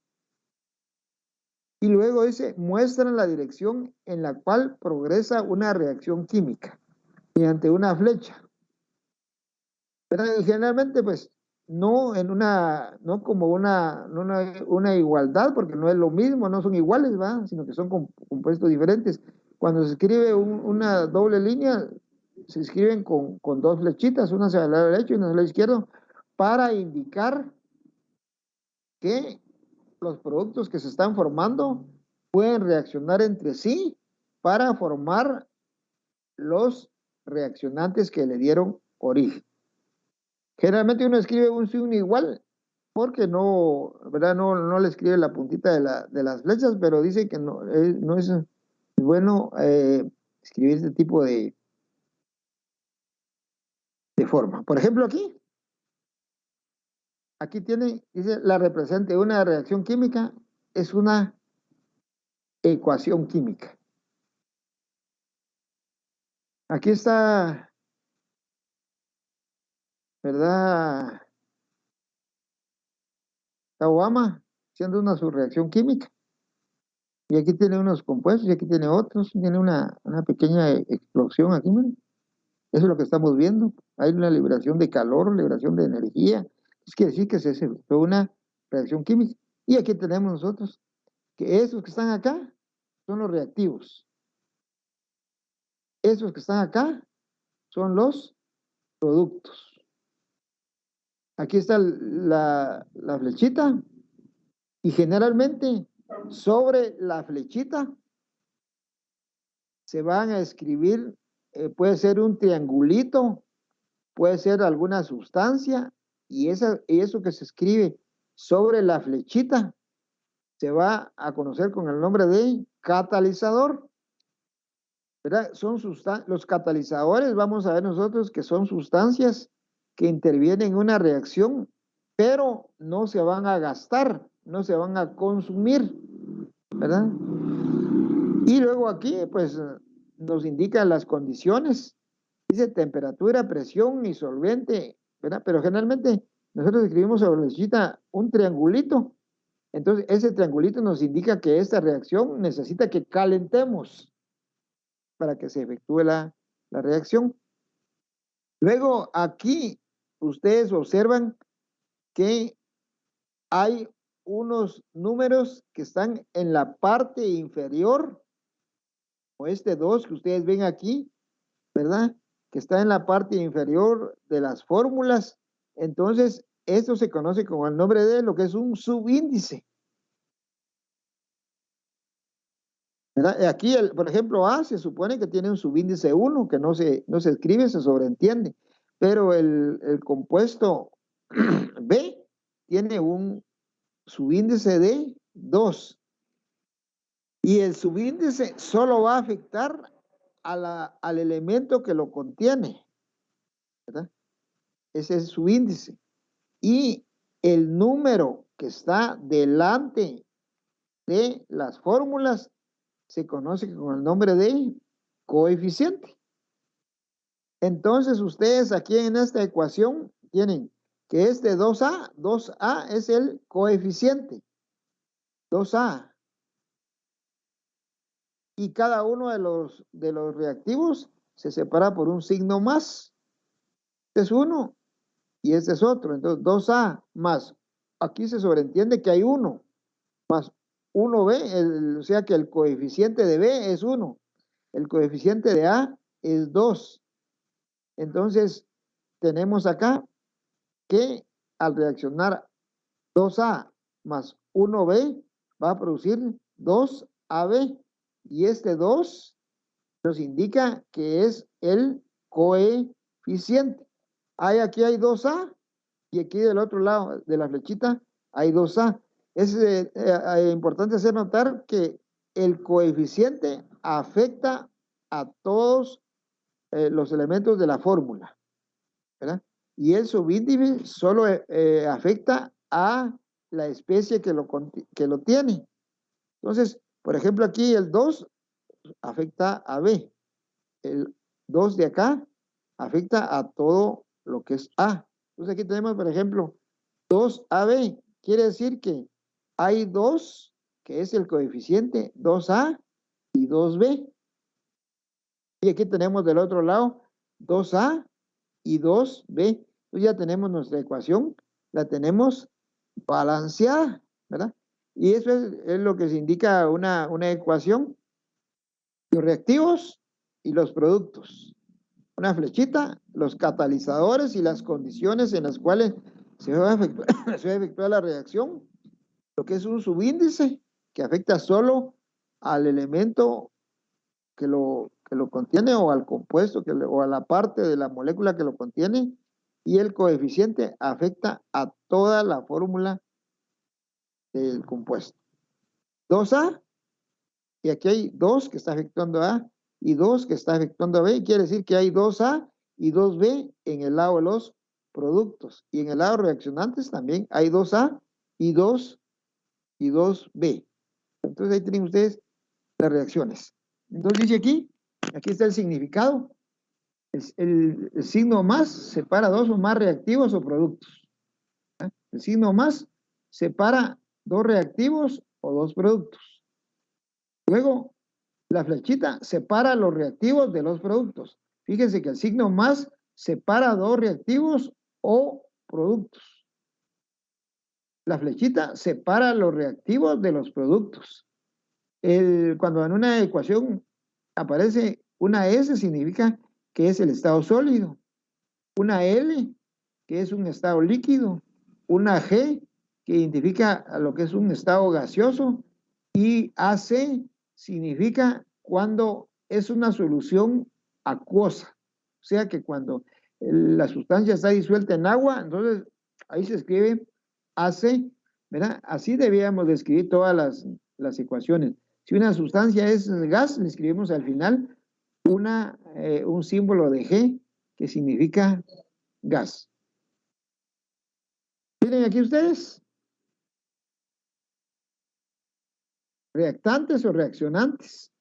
Y luego dice, muestran la dirección en la cual progresa una reacción química mediante una flecha. Pero generalmente, pues, no como una igualdad, porque no es lo mismo, no son iguales, ¿va? Sino que son compuestos diferentes. Cuando se escribe una doble línea, se escriben con dos flechitas, una hacia el lado derecho y una hacia el lado izquierdo, para indicar que los productos que se están formando pueden reaccionar entre sí para formar los reaccionantes que le dieron origen. Generalmente uno escribe un signo igual porque no, ¿verdad? No le escribe la puntita de las flechas, pero dice que no es bueno escribir este tipo de forma. Por ejemplo, aquí dice, la representante de una reacción química es una ecuación química. Aquí está, ¿verdad? Está Obama haciendo una subreacción química. Y aquí tiene unos compuestos y aquí tiene otros. Tiene una pequeña explosión aquí, miren. Eso es lo que estamos viendo. Hay una liberación de calor, liberación de energía. Es quiere decir que se efectuó una reacción química. Y aquí tenemos nosotros que esos que están acá son los reactivos. Esos que están acá son los productos. Aquí está la flechita y generalmente sobre la flechita se van a escribir, puede ser un triangulito, puede ser alguna sustancia y eso que se escribe sobre la flechita se va a conocer con el nombre de catalizador. ¿Verdad? Son los catalizadores, vamos a ver nosotros que son sustancias que intervienen en una reacción, pero no se van a gastar, no se van a consumir, ¿verdad? Y luego aquí, pues, nos indican las condiciones, dice temperatura, presión y solvente, ¿verdad? Pero generalmente nosotros escribimos sobre la flechita un triangulito, entonces ese triangulito nos indica que esta reacción necesita que calentemos para que se efectúe la reacción. Luego aquí ustedes observan que hay unos números que están en la parte inferior, o este 2 que ustedes ven aquí, ¿verdad? Que está en la parte inferior de las fórmulas. Entonces, esto se conoce con el nombre de lo que es un subíndice. ¿Verdad? Aquí, por ejemplo, A se supone que tiene un subíndice 1, que no se escribe, se sobreentiende. Pero el compuesto B tiene un subíndice de 2. Y el subíndice solo va a afectar al elemento que lo contiene, ¿verdad? Ese es su índice. Y el número que está delante de las fórmulas se conoce con el nombre de coeficiente. Entonces ustedes aquí en esta ecuación tienen que este 2A es el coeficiente. 2A. Y cada uno de los reactivos se separa por un signo más. Este es uno y este es otro. Entonces 2A más, aquí se sobreentiende que hay 1, más 1B, o sea que el coeficiente de B es 1. El coeficiente de A es 2. Entonces tenemos acá que al reaccionar 2A más 1B va a producir 2AB. Y este 2 nos indica que es el coeficiente. Aquí hay 2A y aquí del otro lado de la flechita hay 2A. Es importante hacer notar que el coeficiente afecta a todos los elementos de la fórmula, ¿verdad? Y el subíndice solo afecta a la especie que lo tiene. Entonces, por ejemplo, aquí el 2 afecta a B. El 2 de acá afecta a todo lo que es A. Entonces aquí tenemos, por ejemplo, 2AB. Quiere decir que hay 2, que es el coeficiente 2A y 2B. Y aquí tenemos del otro lado 2A y 2B. Entonces ya tenemos nuestra ecuación, la tenemos balanceada, ¿verdad? Y eso es lo que se indica una ecuación. Los reactivos y los productos. Una flechita, los catalizadores y las condiciones en las cuales se va a efectuar la reacción. Lo que es un subíndice que afecta solo al elemento que lo contiene o al compuesto o a la parte de la molécula que lo contiene. Y el coeficiente afecta a toda la fórmula del compuesto. 2A, y aquí hay 2 que está afectando a A y 2 que está afectando a B, y quiere decir que hay 2A y 2B en el lado de los productos. Y en el lado de reaccionantes también hay 2A y 2B. Entonces ahí tienen ustedes las reacciones. Entonces dice aquí está el significado. El signo más separa 2 o más reactivos o productos. El signo más separa 2 reactivos o 2 productos. Luego, la flechita separa los reactivos de los productos. Fíjense que el signo más separa dos reactivos o productos. La flechita separa los reactivos de los productos. Cuando en una ecuación aparece una S, significa que es el estado sólido. Una L, que es un estado líquido. Una G, que identifica a lo que es un estado gaseoso. Y AC significa cuando es una solución acuosa. O sea que cuando la sustancia está disuelta en agua, entonces ahí se escribe AC, ¿verdad? Así debíamos de escribir todas las ecuaciones. Si una sustancia es gas, le escribimos al final un símbolo de G que significa gas. ¿Tienen aquí ustedes? Reactantes o reaccionantes.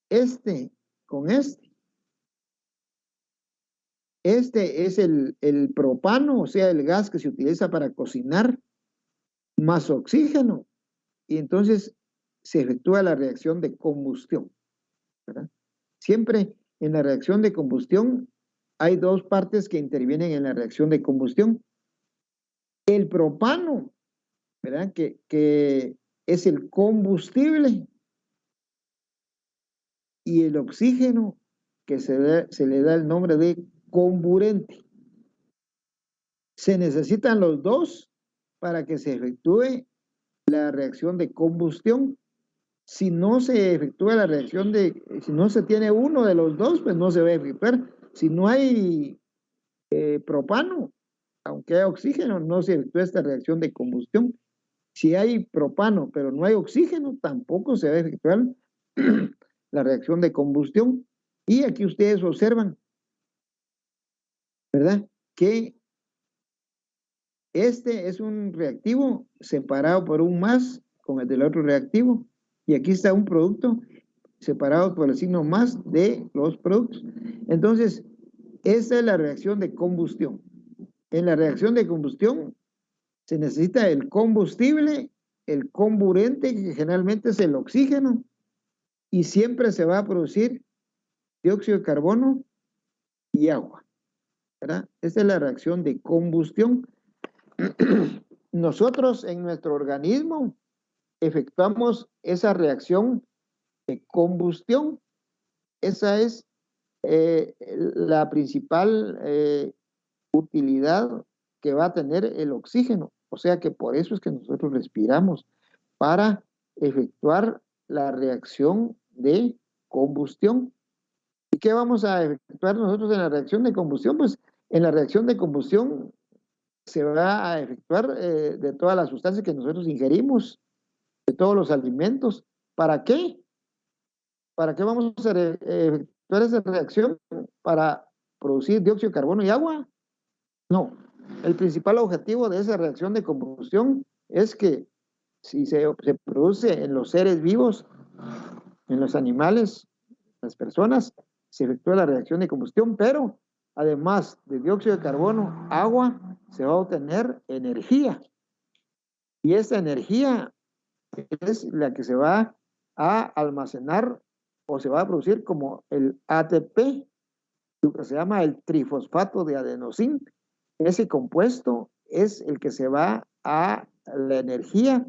Este con este. Este es el propano, o sea, el gas que se utiliza para cocinar, más oxígeno. Y entonces se efectúa la reacción de combustión, ¿verdad? Siempre en la reacción de combustión hay dos partes que intervienen en la reacción de combustión. El propano, ¿verdad? Que es el combustible, y el oxígeno, que se le da el nombre de comburente. Se necesitan los dos para que se efectúe la reacción de combustión. Si no se efectúa la reacción si no se tiene uno de los dos, pues no se va a efectuar. Si no hay propano, aunque haya oxígeno, no se efectúa esta reacción de combustión. Si hay propano, pero no hay oxígeno, tampoco se va a efectuar la reacción de combustión. Y aquí ustedes observan, ¿verdad? Que este es un reactivo separado por un más con el del otro reactivo. Y aquí está un producto separado por el signo más de los productos. Entonces, esta es la reacción de combustión. En la reacción de combustión se necesita el combustible, el comburente, que generalmente es el oxígeno, y siempre se va a producir dióxido de carbono y agua, ¿verdad? Esta es la reacción de combustión. Nosotros en nuestro organismo efectuamos esa reacción de combustión. Esa es la principal utilidad que va a tener el oxígeno. O sea que por eso es que nosotros respiramos, para efectuar la reacción de combustión. ¿Y qué vamos a efectuar nosotros en la reacción de combustión? Pues en la reacción de combustión se va a efectuar de todas las sustancias que nosotros ingerimos, de todos los alimentos. ¿Para qué? ¿Para qué vamos a efectuar esa reacción? ¿Para producir dióxido de carbono y agua? No. El principal objetivo de esa reacción de combustión es que si se produce en los seres vivos, en los animales, las personas, se efectúa la reacción de combustión, pero además de dióxido de carbono, agua, se va a obtener energía. Y esa energía es la que se va a almacenar o se va a producir como el ATP, lo que se llama el trifosfato de adenosín. Ese compuesto es el que se va a la energía,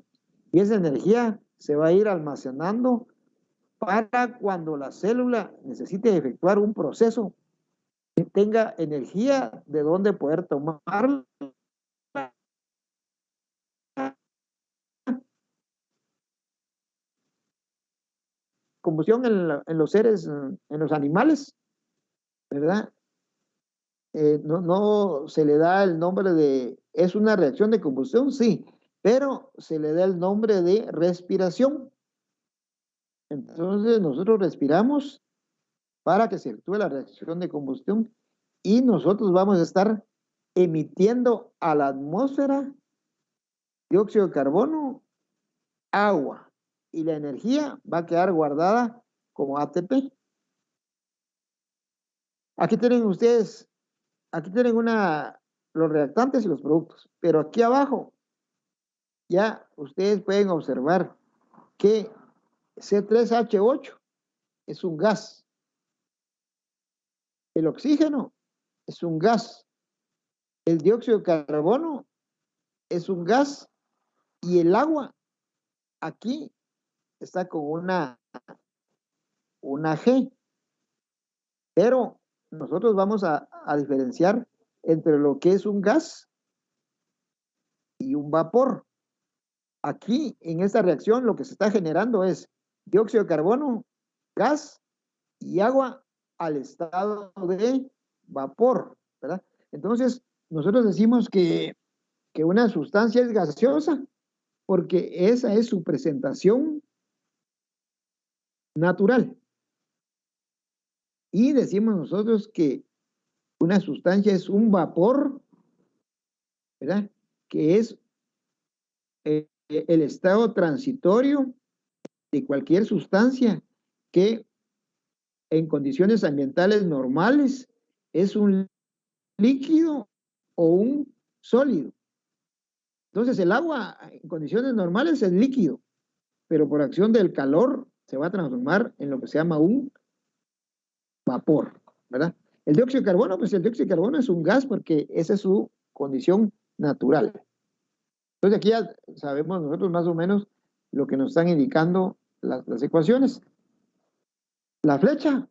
y esa energía se va a ir almacenando para cuando la célula necesite efectuar un proceso, que tenga energía de donde poder tomar combustión en los seres, en los animales, ¿verdad? No se le da el nombre de, es una reacción de combustión, sí, pero se le da el nombre de respiración. Entonces nosotros respiramos para que se efectúe la reacción de combustión, y nosotros vamos a estar emitiendo a la atmósfera dióxido de carbono, agua, y la energía va a quedar guardada como ATP. Aquí tienen ustedes, aquí tienen los reactantes y los productos, pero aquí abajo ya ustedes pueden observar que C3H8 es un gas. El oxígeno es un gas. El dióxido de carbono es un gas. Y el agua aquí está con una G. Pero nosotros vamos a diferenciar entre lo que es un gas y un vapor. Aquí, en esta reacción, lo que se está generando es dióxido de carbono, gas y agua al estado de vapor, ¿verdad? Entonces, nosotros decimos que una sustancia es gaseosa porque esa es su presentación natural. Y decimos nosotros que una sustancia es un vapor, ¿verdad? Que es el estado transitorio de cualquier sustancia que en condiciones ambientales normales es un líquido o un sólido. Entonces el agua en condiciones normales es líquido, pero por acción del calor se va a transformar en lo que se llama un vapor, ¿verdad? El dióxido de carbono, pues el dióxido de carbono es un gas porque esa es su condición natural. Entonces aquí ya sabemos nosotros más o menos lo que nos están indicando las ecuaciones. La flecha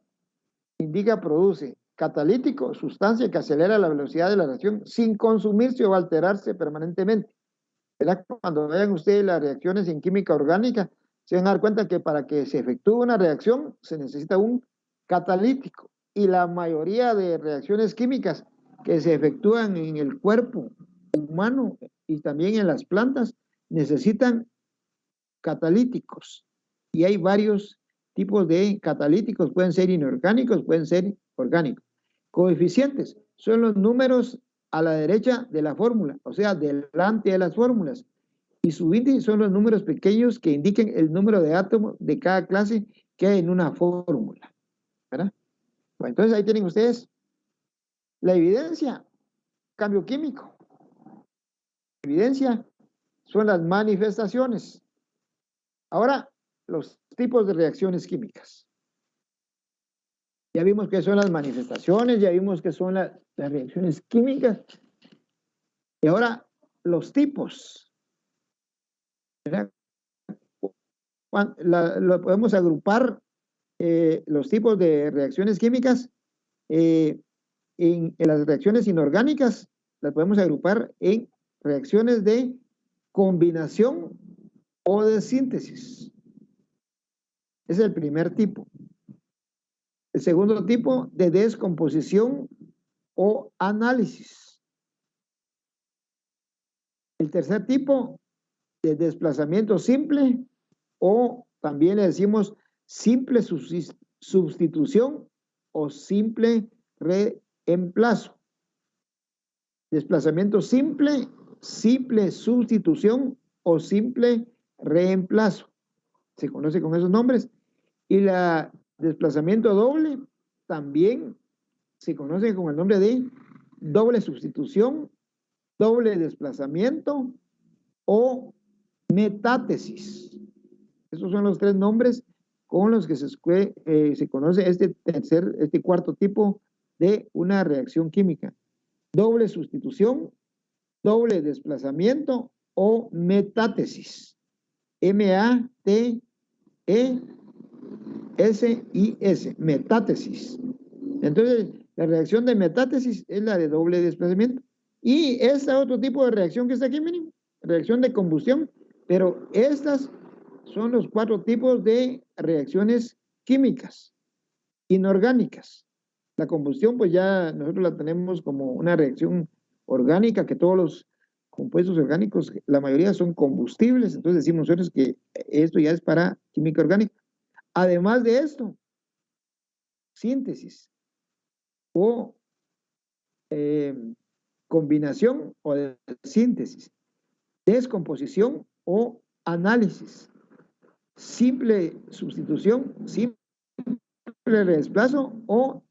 indica produce catalítico, sustancia que acelera la velocidad de la reacción sin consumirse o alterarse permanentemente. ¿Verdad? Cuando vean ustedes las reacciones en química orgánica, se van a dar cuenta que para que se efectúe una reacción se necesita un catalítico. Y la mayoría de reacciones químicas que se efectúan en el cuerpo humano y también en las plantas necesitan catalíticos. Y hay varios tipos de catalíticos, pueden ser inorgánicos, pueden ser orgánicos. Coeficientes son los números a la derecha de la fórmula, o sea, delante de las fórmulas. Y subíndices son los números pequeños que indiquen el número de átomos de cada clase que hay en una fórmula, ¿verdad? Bueno, entonces ahí tienen ustedes la evidencia, cambio químico. La evidencia son las manifestaciones. Ahora, los tipos de reacciones químicas. Ya vimos qué son las manifestaciones, ya vimos qué son las reacciones químicas. Y ahora, los tipos. Lo podemos agrupar, los tipos de reacciones químicas, en las reacciones inorgánicas, las podemos agrupar en reacciones de combinación o de síntesis. Ese es el primer tipo. El segundo tipo, de descomposición o análisis. El tercer tipo, de desplazamiento simple, o también le decimos simple sustitución o simple reemplazo. Desplazamiento simple, simple sustitución o simple reemplazo. Se conoce con esos nombres. Y la desplazamiento doble también se conoce con el nombre de doble sustitución, doble desplazamiento o metátesis. Esos son los tres nombres con los que se conoce este cuarto tipo de una reacción química. Doble sustitución, doble desplazamiento o metátesis. M-A-T-E-S-I-S, metátesis. Entonces, la reacción de metátesis es la de doble desplazamiento. Y este otro tipo de reacción que está aquí, miren, reacción de combustión, pero estas son los cuatro tipos de reacciones químicas inorgánicas. La combustión, pues ya nosotros la tenemos como una reacción orgánica, que todos los compuestos orgánicos, la mayoría son combustibles, entonces decimos nosotros que esto ya es para química orgánica. Además de esto, síntesis o combinación o de síntesis, descomposición o análisis, simple sustitución, simple reemplazo o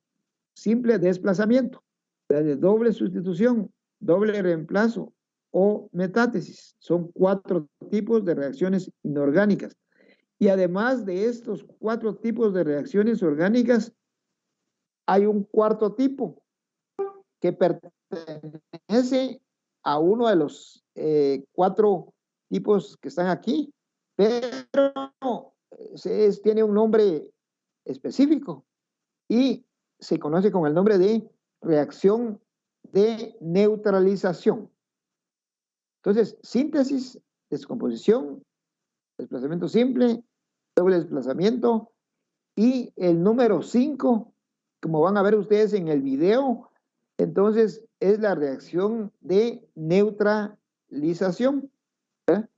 simple desplazamiento, de doble sustitución, doble reemplazo o metátesis. Son cuatro tipos de reacciones inorgánicas. Y además de estos 4 tipos de reacciones orgánicas, hay un cuarto tipo que pertenece a uno de los 4 tipos que están aquí, pero tiene un nombre específico y se conoce con el nombre de reacción de neutralización. Entonces, síntesis, descomposición, desplazamiento simple, doble desplazamiento, y el número 5, como van a ver ustedes en el video, entonces es la reacción de neutralización. ¿verdad?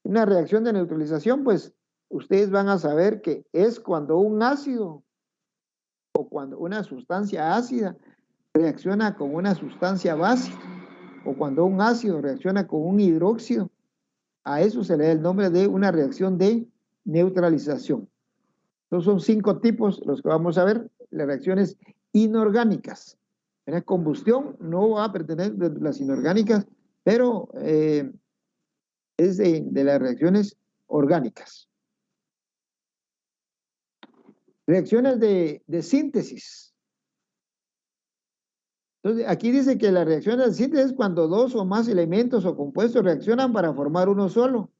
Una reacción de neutralización, pues ustedes van a saber que es cuando un ácido o cuando una sustancia ácida reacciona con una sustancia básica, o cuando un ácido reacciona con un hidróxido. A eso se le da el nombre de una reacción de neutralización. Entonces son 5 tipos los que vamos a ver. Las reacciones inorgánicas. La combustión no va a pertenecer de las inorgánicas, pero es de las reacciones orgánicas. Reacciones de síntesis. Entonces, aquí dice que la reacción de síntesis es cuando 2 o más elementos o compuestos reaccionan para formar uno solo.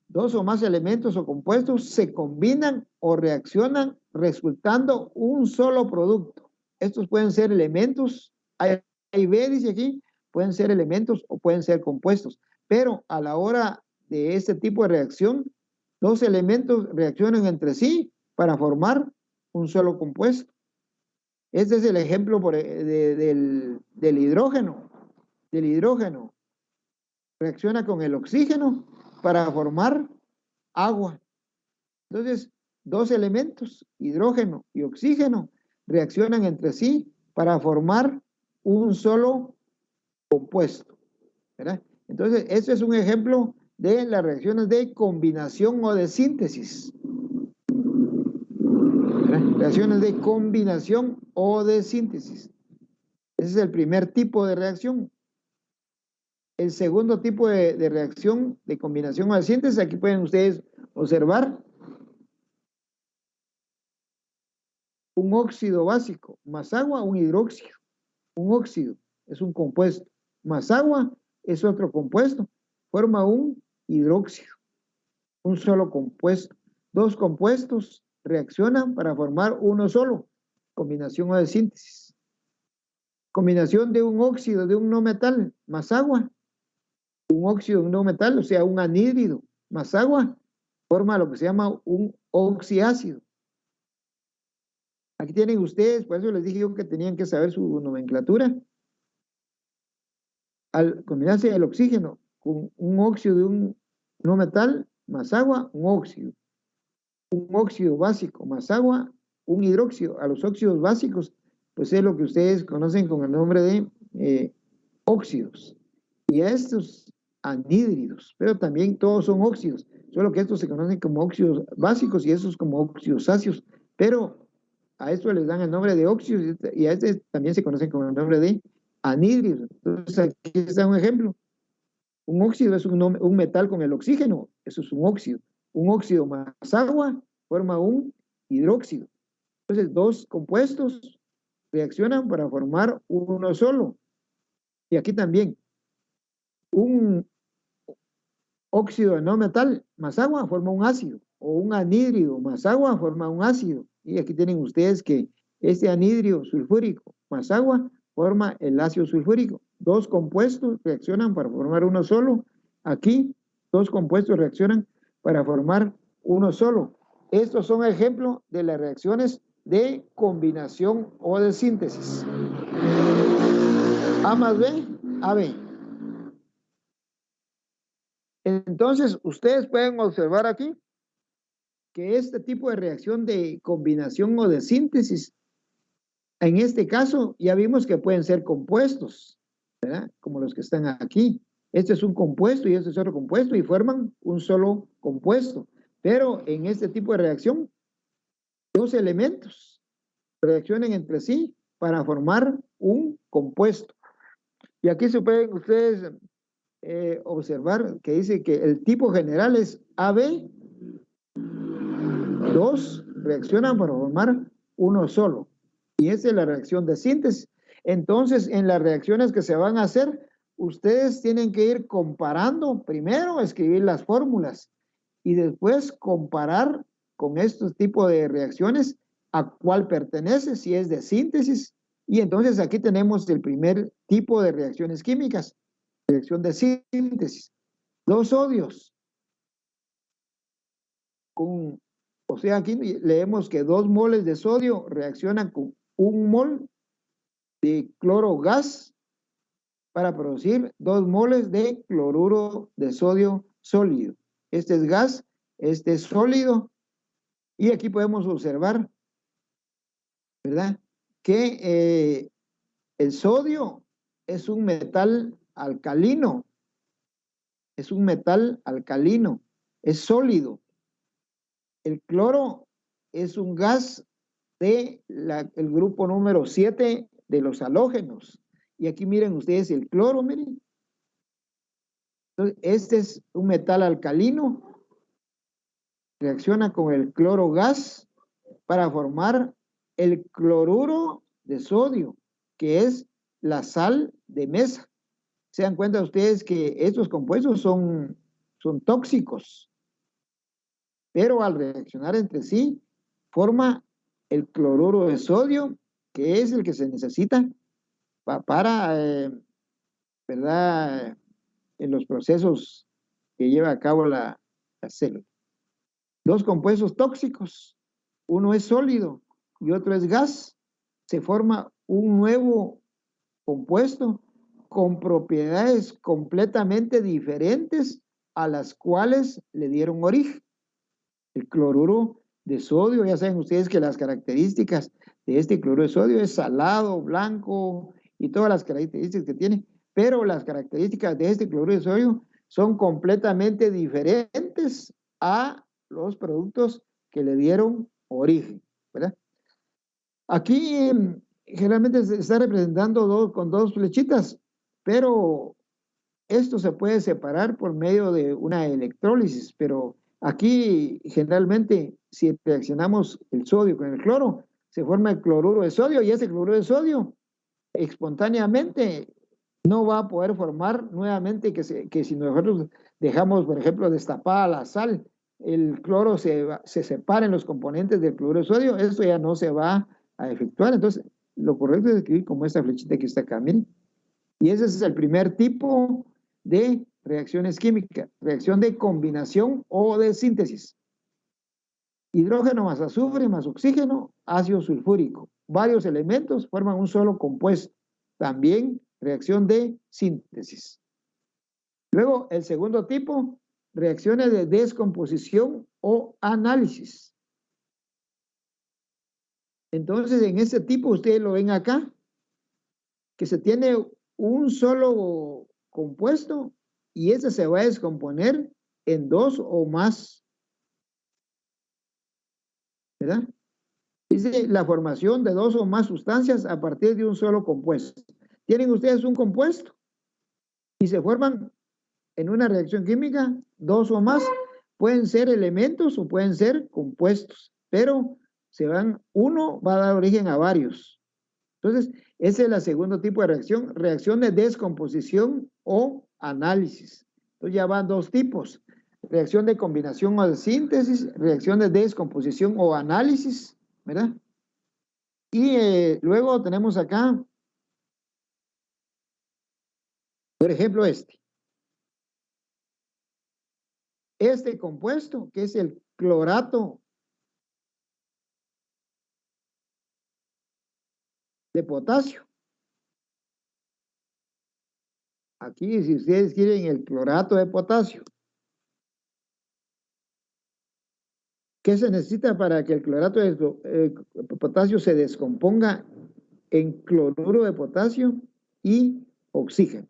2 o más elementos o compuestos se combinan o reaccionan resultando un solo producto. Estos pueden ser elementos, A y B dice aquí, pueden ser elementos o pueden ser compuestos. Pero a la hora de este tipo de reacción, 2 elementos reaccionan entre sí para formar un solo compuesto. Este es el ejemplo del hidrógeno. Del hidrógeno reacciona con el oxígeno para formar agua. Entonces, 2 elementos, hidrógeno y oxígeno, reaccionan entre sí para formar un solo compuesto. ¿verdad? Entonces, este es un ejemplo de las reacciones de combinación o de síntesis. Reacciones de combinación o de síntesis. Ese es el primer tipo de reacción. El segundo tipo de reacción de combinación o de síntesis, aquí pueden ustedes observar un óxido básico más agua, un hidróxido. Un óxido es un compuesto, más agua es otro compuesto, forma un hidróxido, un solo compuesto. 2 compuestos reaccionan para formar uno solo, combinación o de síntesis. Combinación de un óxido de un no metal más agua, un óxido de un no metal, o sea, un anhídrido más agua, forma lo que se llama un oxiácido. Aquí tienen ustedes, por eso les dije yo que tenían que saber su nomenclatura. Al combinarse el oxígeno con un óxido de un no metal más agua, un óxido. Un óxido básico más agua, un hidróxido. A los óxidos básicos, pues es lo que ustedes conocen con el nombre de óxidos. Y a estos anhídridos, pero también todos son óxidos, solo que estos se conocen como óxidos básicos y estos como óxidos ácidos, pero a estos les dan el nombre de óxidos y a este también se conocen con el nombre de anhídridos. Entonces aquí está un ejemplo. Un óxido es un metal con el oxígeno, eso es un óxido. Un óxido más agua forma un hidróxido. Entonces 2 compuestos reaccionan para formar uno solo. Y aquí también un óxido de no metal más agua forma un ácido, o un anhídrido más agua forma un ácido. Y aquí tienen ustedes que este anhídrido sulfúrico más agua forma el ácido sulfúrico. 2 compuestos reaccionan para formar uno solo. Aquí 2 compuestos reaccionan para formar uno solo. Estos son ejemplos de las reacciones de combinación o de síntesis. A más B, AB. Entonces, ustedes pueden observar aquí que este tipo de reacción de combinación o de síntesis, en este caso, ya vimos que pueden ser compuestos, ¿verdad? Como los que están aquí. Este es un compuesto y este es otro compuesto y forman un solo compuesto. Pero en este tipo de reacción, 2 elementos reaccionan entre sí para formar un compuesto. Y aquí se pueden ustedes observar que dice que el tipo general es AB, dos reaccionan para formar uno solo. Y esa es la reacción de síntesis. Entonces, en las reacciones que se van a hacer, ustedes tienen que ir comparando, primero escribir las fórmulas y después comparar con estos tipos de reacciones a cuál pertenece, si es de síntesis. Y entonces aquí tenemos el primer tipo de reacciones químicas, reacción de síntesis. Dos sodios. O sea, aquí leemos que 2 moles de sodio reaccionan con 1 mol de cloro gas para producir 2 moles de cloruro de sodio sólido. Este es gas, este es sólido. Y aquí podemos observar, ¿verdad?, que el sodio es un metal alcalino. Es un metal alcalino, es sólido. El cloro es un gas del grupo número 7 de los halógenos. Y aquí miren ustedes el cloro, miren. Entonces, este es un metal alcalino. Reacciona con el cloro gas para formar el cloruro de sodio, que es la sal de mesa. Se dan cuenta ustedes que estos compuestos son tóxicos, pero al reaccionar entre sí, forma el cloruro de sodio, que es el que se necesita para ¿verdad?, en los procesos que lleva a cabo la célula. Dos compuestos tóxicos, uno es sólido y otro es gas, se forma un nuevo compuesto con propiedades completamente diferentes a las cuales le dieron origen. El cloruro de sodio, ya saben ustedes que las características de este cloruro de sodio es salado, blanco y todas las características que tiene, pero las características de este cloruro de sodio son completamente diferentes a los productos que le dieron origen, ¿verdad? Aquí generalmente se está representando con 2 flechitas, pero esto se puede separar por medio de una electrólisis, pero aquí generalmente si reaccionamos el sodio con el cloro, se forma el cloruro de sodio y ese cloruro de sodio espontáneamente no va a poder formar nuevamente que si nosotros dejamos, por ejemplo, destapada la sal, el cloro se separa en los componentes del cloruro de sodio, esto ya no se va a efectuar. Entonces, lo correcto es escribir como esta flechita que está acá, miren. Y ese es el primer tipo de reacciones químicas, reacción de combinación o de síntesis. Hidrógeno más azufre más oxígeno, ácido sulfúrico. Varios elementos forman un solo compuesto. También reacción de síntesis. Luego, el segundo tipo, reacciones de descomposición o análisis. Entonces, en este tipo, ustedes lo ven acá, que se tiene un solo compuesto y ese se va a descomponer en 2 o más, ¿verdad? Dice la formación de 2 o más sustancias a partir de un solo compuesto. Tienen ustedes un compuesto y se forman en una reacción química 2 o más. Pueden ser elementos o pueden ser compuestos, pero uno va a dar origen a varios. Entonces, ese es el segundo tipo de reacción, reacción de descomposición o análisis. Entonces ya van 2 tipos, reacción de combinación o de síntesis, reacción de descomposición o análisis, ¿verdad? Y luego tenemos acá, por ejemplo, este compuesto, que es el clorato de potasio. Aquí, si ustedes quieren el clorato de potasio, ¿qué se necesita para que el clorato de potasio se descomponga en cloruro de potasio y oxígeno?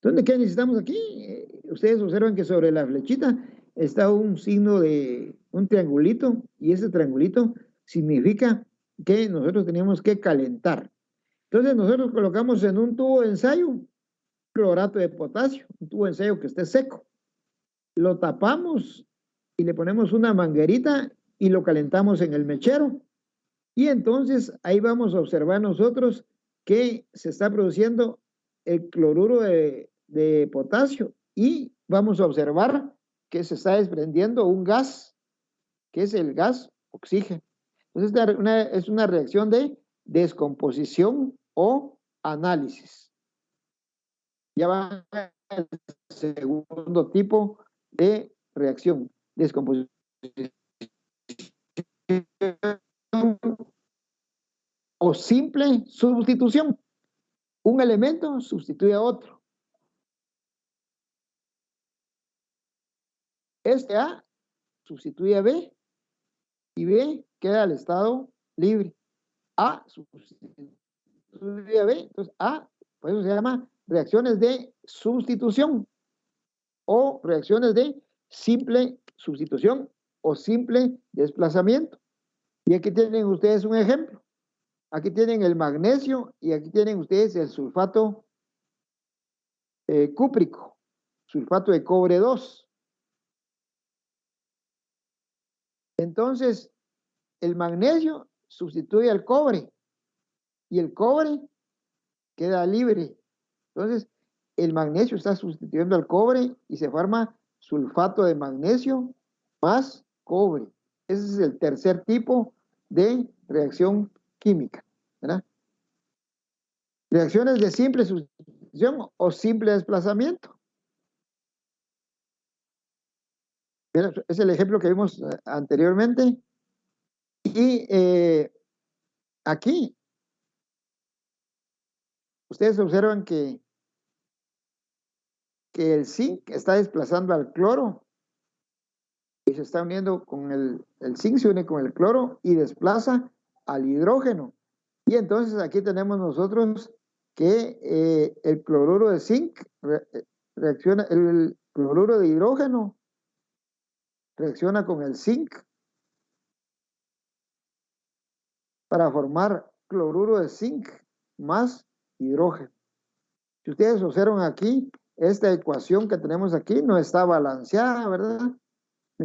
Entonces, ¿qué necesitamos aquí? Ustedes observan que sobre la flechita está un signo de un triangulito y ese triangulito significa que nosotros tenemos que calentar. Entonces nosotros colocamos en un tubo de ensayo clorato de potasio, un tubo en sello que esté seco. Lo tapamos y le ponemos una manguerita y lo calentamos en el mechero. Y entonces ahí vamos a observar nosotros que se está produciendo el cloruro de potasio y vamos a observar que se está desprendiendo un gas, que es el gas oxígeno. Entonces es una reacción de descomposición o análisis. Ya va el segundo tipo de reacción, descomposición o simple sustitución. Un elemento sustituye a otro. Este A sustituye a B y B queda al estado libre. A sustituye a B, entonces A, por eso se llama reacciones de sustitución o reacciones de simple sustitución o simple desplazamiento. Y aquí tienen ustedes un ejemplo. Aquí tienen el magnesio y aquí tienen ustedes el sulfato cúprico, sulfato de cobre 2. Entonces, el magnesio sustituye al cobre y el cobre queda libre. Entonces, el magnesio está sustituyendo al cobre y se forma sulfato de magnesio más cobre. Ese es el tercer tipo de reacción química, ¿verdad? Reacciones de simple sustitución o simple desplazamiento. Es el ejemplo que vimos anteriormente. Y aquí ustedes observan que el zinc está desplazando al cloro y se está uniendo con el zinc, se une con el cloro y desplaza al hidrógeno. Y entonces aquí tenemos nosotros que el cloruro de zinc reacciona, el cloruro de hidrógeno reacciona con el zinc para formar cloruro de zinc más hidrógeno. Si ustedes observan aquí, esta ecuación que tenemos aquí no está balanceada, ¿verdad?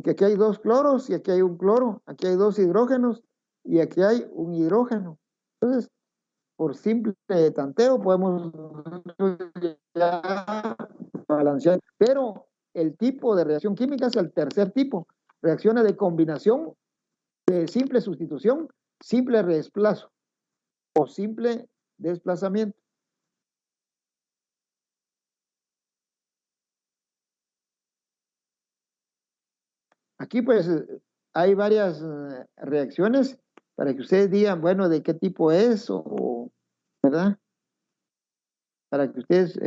Que aquí hay dos cloros y aquí hay un cloro, aquí hay dos hidrógenos y aquí hay un hidrógeno. Entonces, por simple tanteo podemos balancear. Pero el tipo de reacción química es el tercer tipo. Reacciones de combinación, de simple sustitución, simple reemplazo o simple desplazamiento. Aquí pues hay varias reacciones para que ustedes digan, bueno, de qué tipo es, ¿verdad? Para que ustedes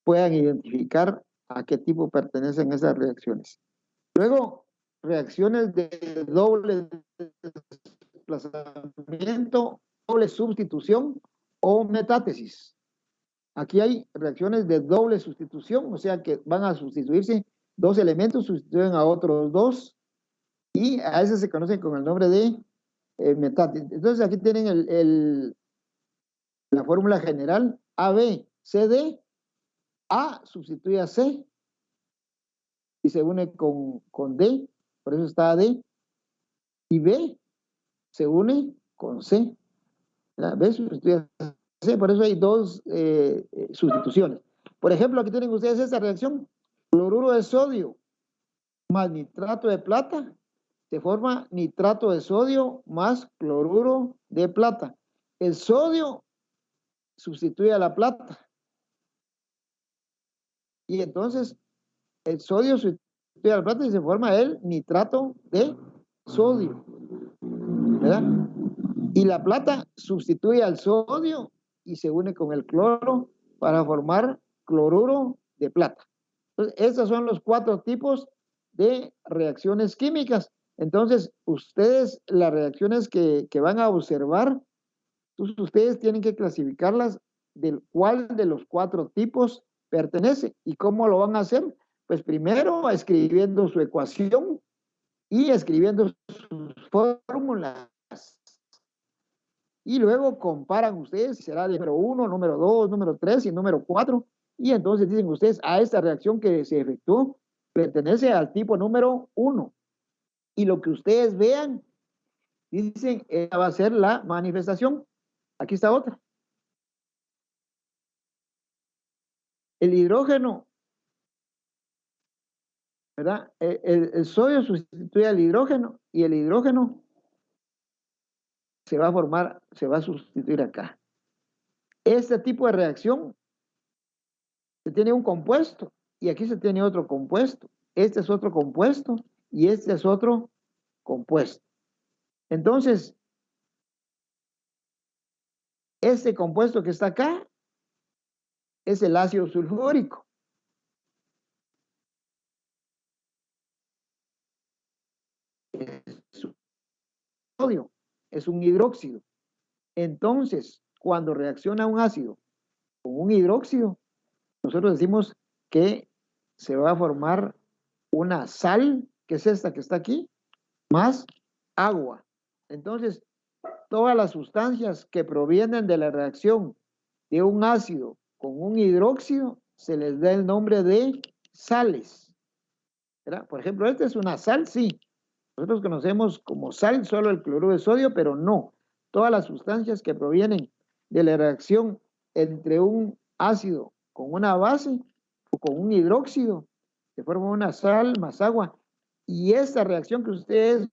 puedan identificar a qué tipo pertenecen esas reacciones. Luego, reacciones de doble desplazamiento, doble sustitución o metátesis. Aquí hay reacciones de doble sustitución, o sea que van a sustituirse dos elementos, sustituyen a otros dos, y a esas se conocen con el nombre de metátesis. Entonces aquí tienen la fórmula general, AB, CD, A sustituye a C, y se une con D, por eso está AD, y B se une con C. B sustituye a C, por eso hay dos sustituciones. Por ejemplo, aquí tienen ustedes esta reacción, cloruro de sodio más nitrato de plata, se forma nitrato de sodio más cloruro de plata. El sodio sustituye a la plata. Y entonces el sodio sustituye a la plata y se forma el nitrato de sodio, ¿verdad? Y la plata sustituye al sodio y se une con el cloro para formar cloruro de plata. Entonces, esos son los 4 tipos de reacciones químicas. Entonces, ustedes, las reacciones que van a observar, ustedes tienen que clasificarlas del cuál de los 4 tipos pertenece. ¿Y cómo lo van a hacer? Pues primero escribiendo su ecuación y escribiendo sus fórmulas. y luego comparan ustedes si será el número 1, número 2, número 3 y número 4, y entonces dicen ustedes, a esta reacción que se efectuó pertenece al tipo número 1, y lo que ustedes vean, dicen, esa va a ser la manifestación. Aquí está otra. El hidrógeno, ¿verdad? El sodio sustituye al hidrógeno, y el hidrógeno se va a formar, se va a sustituir acá. Este tipo de reacción se tiene un compuesto y aquí se tiene otro compuesto. Este es otro compuesto y este es otro compuesto. Entonces, este compuesto que está acá es el ácido sulfúrico. Es un sodio, es un hidróxido. Entonces, cuando reacciona un ácido con un hidróxido, nosotros decimos que se va a formar una sal, que es esta que está aquí, más agua. Entonces, todas las sustancias que provienen de la reacción de un ácido con un hidróxido, se les da el nombre de sales, ¿verdad? Por ejemplo, esta es una sal, sí. Nosotros conocemos como sal solo el cloruro de sodio, pero no. Todas las sustancias que provienen de la reacción entre un ácido con una base o con un hidróxido, se forma una sal más agua. Y esta reacción que ustedes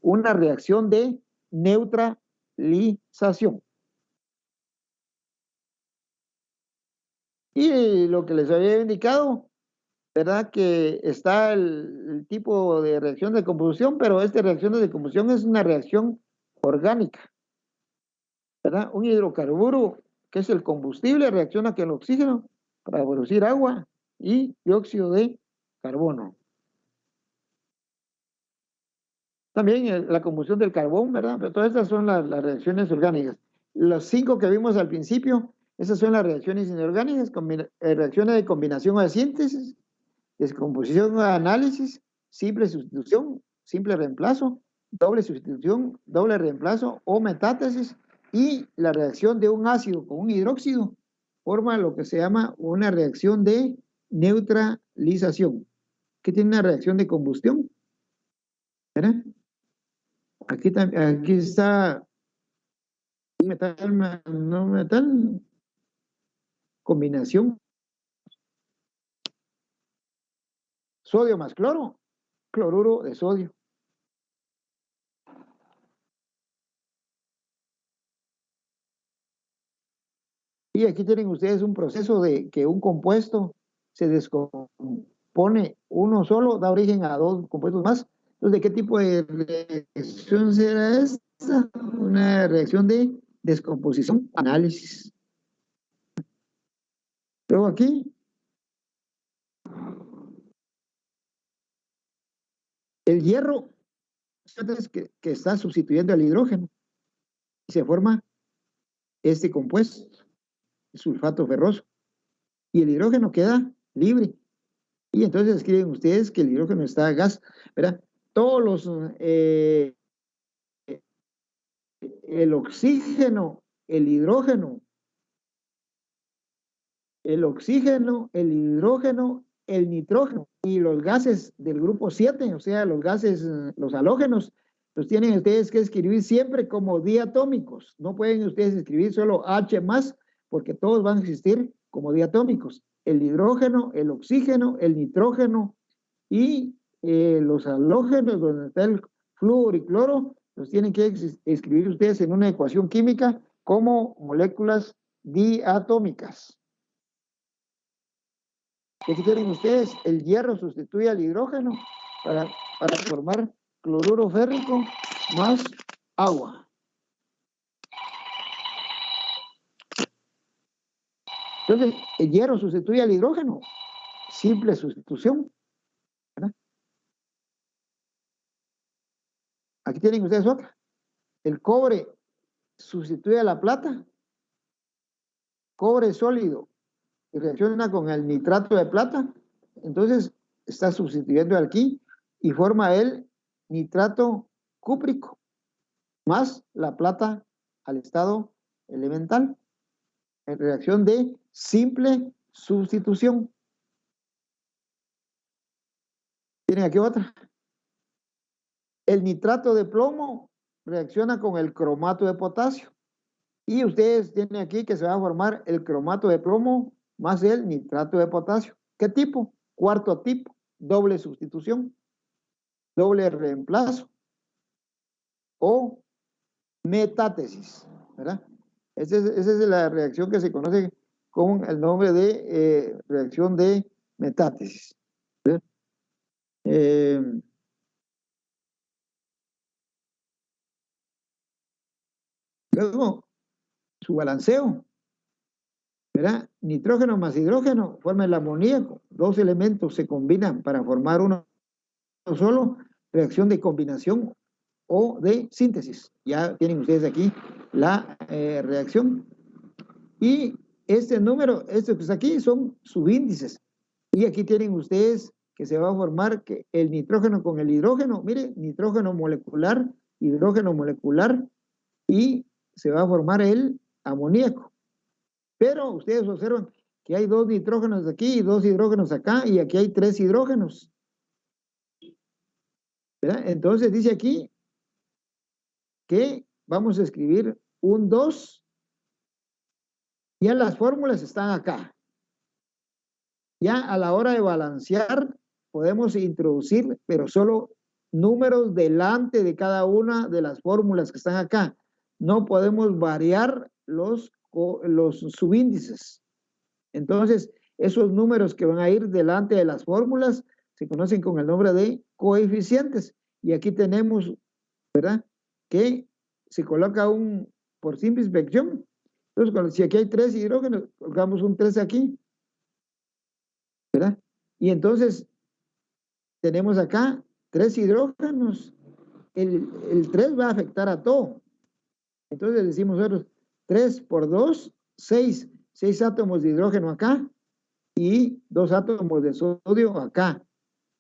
una reacción de neutralización. Y lo que les había indicado, ¿verdad? Que está el tipo de reacción de combustión, pero esta reacción de combustión es una reacción orgánica, ¿verdad? Un hidrocarburo, que es el combustible, reacciona con el oxígeno para producir agua y dióxido de carbono. También la combustión del carbón, ¿verdad? Pero todas estas son las reacciones orgánicas. Los 5 que vimos al principio, esas son las reacciones inorgánicas, reacciones de combinación o de síntesis, descomposición o análisis, simple sustitución, simple reemplazo, doble sustitución, doble reemplazo o metátesis, y la reacción de un ácido con un hidróxido forma lo que se llama una reacción de neutralización, que tiene una reacción de combustión, ¿verdad? Aquí está metal, no metal, combinación, sodio más cloro, cloruro de sodio. Y aquí tienen ustedes un proceso de que un compuesto se descompone uno solo, da origen a 2 compuestos más. Entonces, ¿de qué tipo de reacción será esta? Una reacción de descomposición, análisis. Luego aquí, el hierro que está sustituyendo al hidrógeno y se forma este compuesto, el sulfato ferroso, y el hidrógeno queda libre. Y entonces escriben ustedes que el hidrógeno está a gas, ¿verdad? Todos los, el oxígeno, el hidrógeno, el oxígeno, el hidrógeno, el nitrógeno y los gases del grupo 7, o sea, los gases, los halógenos, los tienen ustedes que escribir siempre como diatómicos. No pueden ustedes escribir solo H más, porque todos van a existir como diatómicos. El hidrógeno, el oxígeno, el nitrógeno y los halógenos, donde está el flúor y cloro, los tienen que escribir ustedes en una ecuación química como moléculas diatómicas. Aquí tienen ustedes, el hierro sustituye al hidrógeno para formar cloruro férrico más agua. Entonces, el hierro sustituye al hidrógeno. Simple sustitución, ¿verdad? Aquí tienen ustedes otra. El cobre sustituye a la plata. Cobre sólido y reacciona con el nitrato de plata. Entonces, está sustituyendo aquí y forma el nitrato cúprico más la plata al estado elemental en reacción de simple sustitución. Tienen aquí otra. El nitrato de plomo reacciona con el cromato de potasio. Y ustedes tienen aquí que se va a formar el cromato de plomo más el nitrato de potasio. ¿Qué tipo? Cuarto tipo, doble sustitución, doble reemplazo o metátesis, ¿verdad? Esa es la reacción que se conoce con el nombre de reacción de metátesis. Luego, su balanceo, ¿verdad? Nitrógeno más hidrógeno forma el amoníaco. Dos elementos se combinan para formar uno solo, reacción de combinación o de síntesis. Ya tienen ustedes aquí la reacción. Y este número, estos que está aquí, son subíndices. Y aquí tienen ustedes que se va a formar que el nitrógeno con el hidrógeno, mire, nitrógeno molecular, hidrógeno molecular, y se va a formar el amoníaco. Pero ustedes observan que hay dos nitrógenos aquí y dos hidrógenos acá, y aquí hay tres hidrógenos. ¿Verdad? Entonces dice aquí que vamos a escribir un 2. Ya las fórmulas están acá. Ya a la hora de balancear podemos introducir, pero solo números delante de cada una de las fórmulas que están acá. No podemos variar los subíndices. Entonces, esos números que van a ir delante de las fórmulas se conocen con el nombre de coeficientes. Y aquí tenemos, ¿verdad?, que se coloca un por simple inspección. Entonces, si aquí hay 3 hidrógenos, colocamos un 3 aquí, ¿verdad? Y entonces, tenemos acá 3 hidrógenos. El 3 va a afectar a todo. Entonces, decimos nosotros, 3 por 2, 6. 6 átomos de hidrógeno acá y 2 átomos de sodio acá.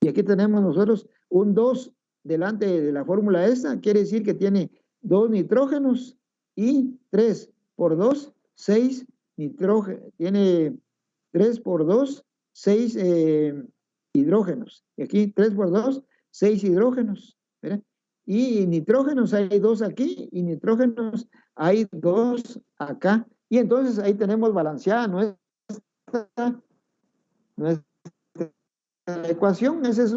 Y aquí tenemos nosotros un 2 delante de la fórmula esta. Quiere decir que tiene 2 nitrógenos y 3 por 2, 6 nitrógenos. Tiene 3 por 2, 6 hidrógenos. Y aquí 3 por 2, 6 hidrógenos. ¿Verdad? Y nitrógenos hay 2 aquí y nitrógenos hay 2 acá. Y entonces ahí tenemos balanceada nuestra ecuación. Ese es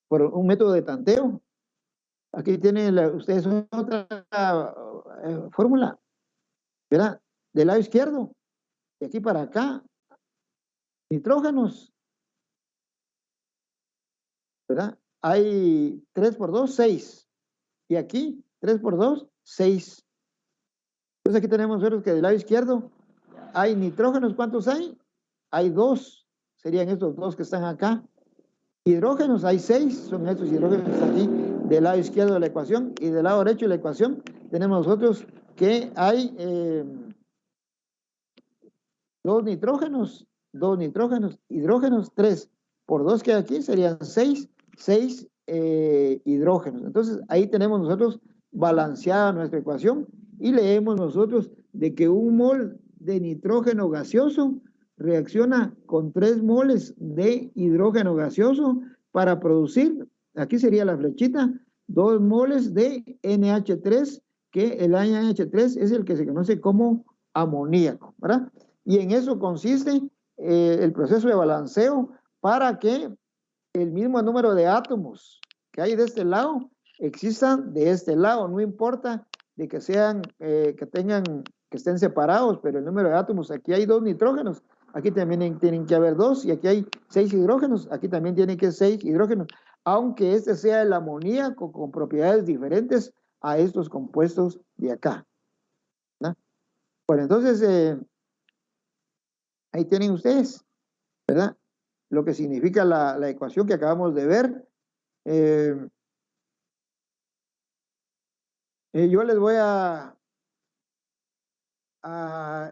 por un método de tanteo. Aquí tienen ustedes otra fórmula, ¿verdad? Del lado izquierdo, de aquí para acá, nitrógenos, ¿verdad? Hay 3 por 2, 6. Y aquí, 3 por 2, 6. Entonces aquí tenemos nosotros que del lado izquierdo hay nitrógenos. ¿Cuántos hay? Hay 2. Serían estos 2 que están acá. Hidrógenos hay 6. Son estos hidrógenos que están aquí del lado izquierdo de la ecuación. Y del lado derecho de la ecuación tenemos nosotros que hay 2 nitrógenos, hidrógenos, 3 por 2 que hay aquí serían 6 hidrógenos. Entonces ahí tenemos nosotros balanceada nuestra ecuación y leemos nosotros de que un mol de nitrógeno gaseoso reacciona con 3 moles de hidrógeno gaseoso para producir, aquí sería la flechita, 2 moles de NH3, que el NH3 es el que se conoce como amoníaco, ¿verdad? Y en eso consiste el proceso de balanceo para que el mismo número de átomos que hay de este lado existan de este lado. No importa de que sean, que estén separados, pero el número de átomos, aquí hay 2 nitrógenos, aquí también tienen que haber 2, y aquí hay 6 hidrógenos, aquí también tienen que ser 6 hidrógenos, aunque este sea el amoníaco con propiedades diferentes a estos compuestos de acá, ¿verdad? Bueno, entonces, ahí tienen ustedes, ¿verdad?, lo que significa la ecuación que acabamos de ver. Yo les voy a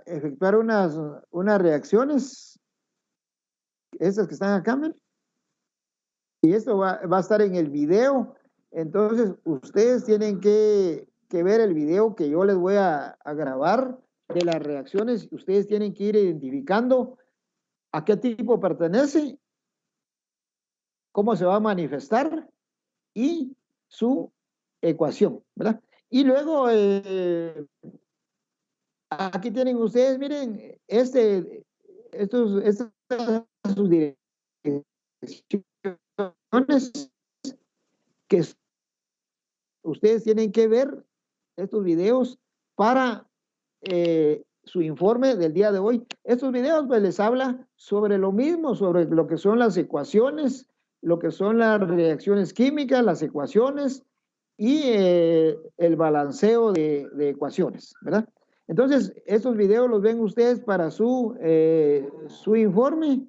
efectuar unas reacciones estas que están acá, miren. Y esto va a estar en el video. Entonces, ustedes tienen que ver el video que yo les voy a grabar de las reacciones. Ustedes tienen que ir identificando a qué tipo pertenece, cómo se va a manifestar y su ecuación, ¿verdad? Y luego, aquí tienen ustedes, miren, estas sus direcciones que ustedes tienen que ver estos videos para su informe del día de hoy. Estos videos pues les habla sobre lo mismo, sobre lo que son las ecuaciones, lo que son las reacciones químicas, las ecuaciones y el balanceo de ecuaciones, ¿verdad? Entonces, estos videos los ven ustedes para su informe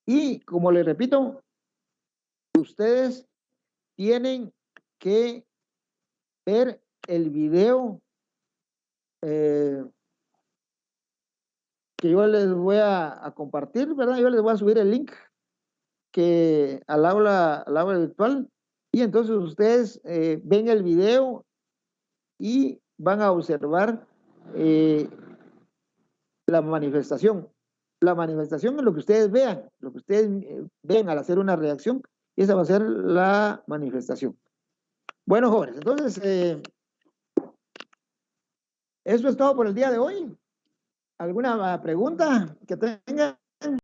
y, como les repito, ustedes tienen que ver el video que yo les voy a compartir, ¿verdad? Yo les voy a subir el link al aula virtual y entonces ustedes ven el video y van a observar la manifestación. La manifestación es lo que ustedes vean, lo que ustedes ven al hacer una reacción, y esa va a ser la manifestación. Bueno, jóvenes, entonces, eso es todo por el día de hoy. ¿Alguna pregunta que tengan?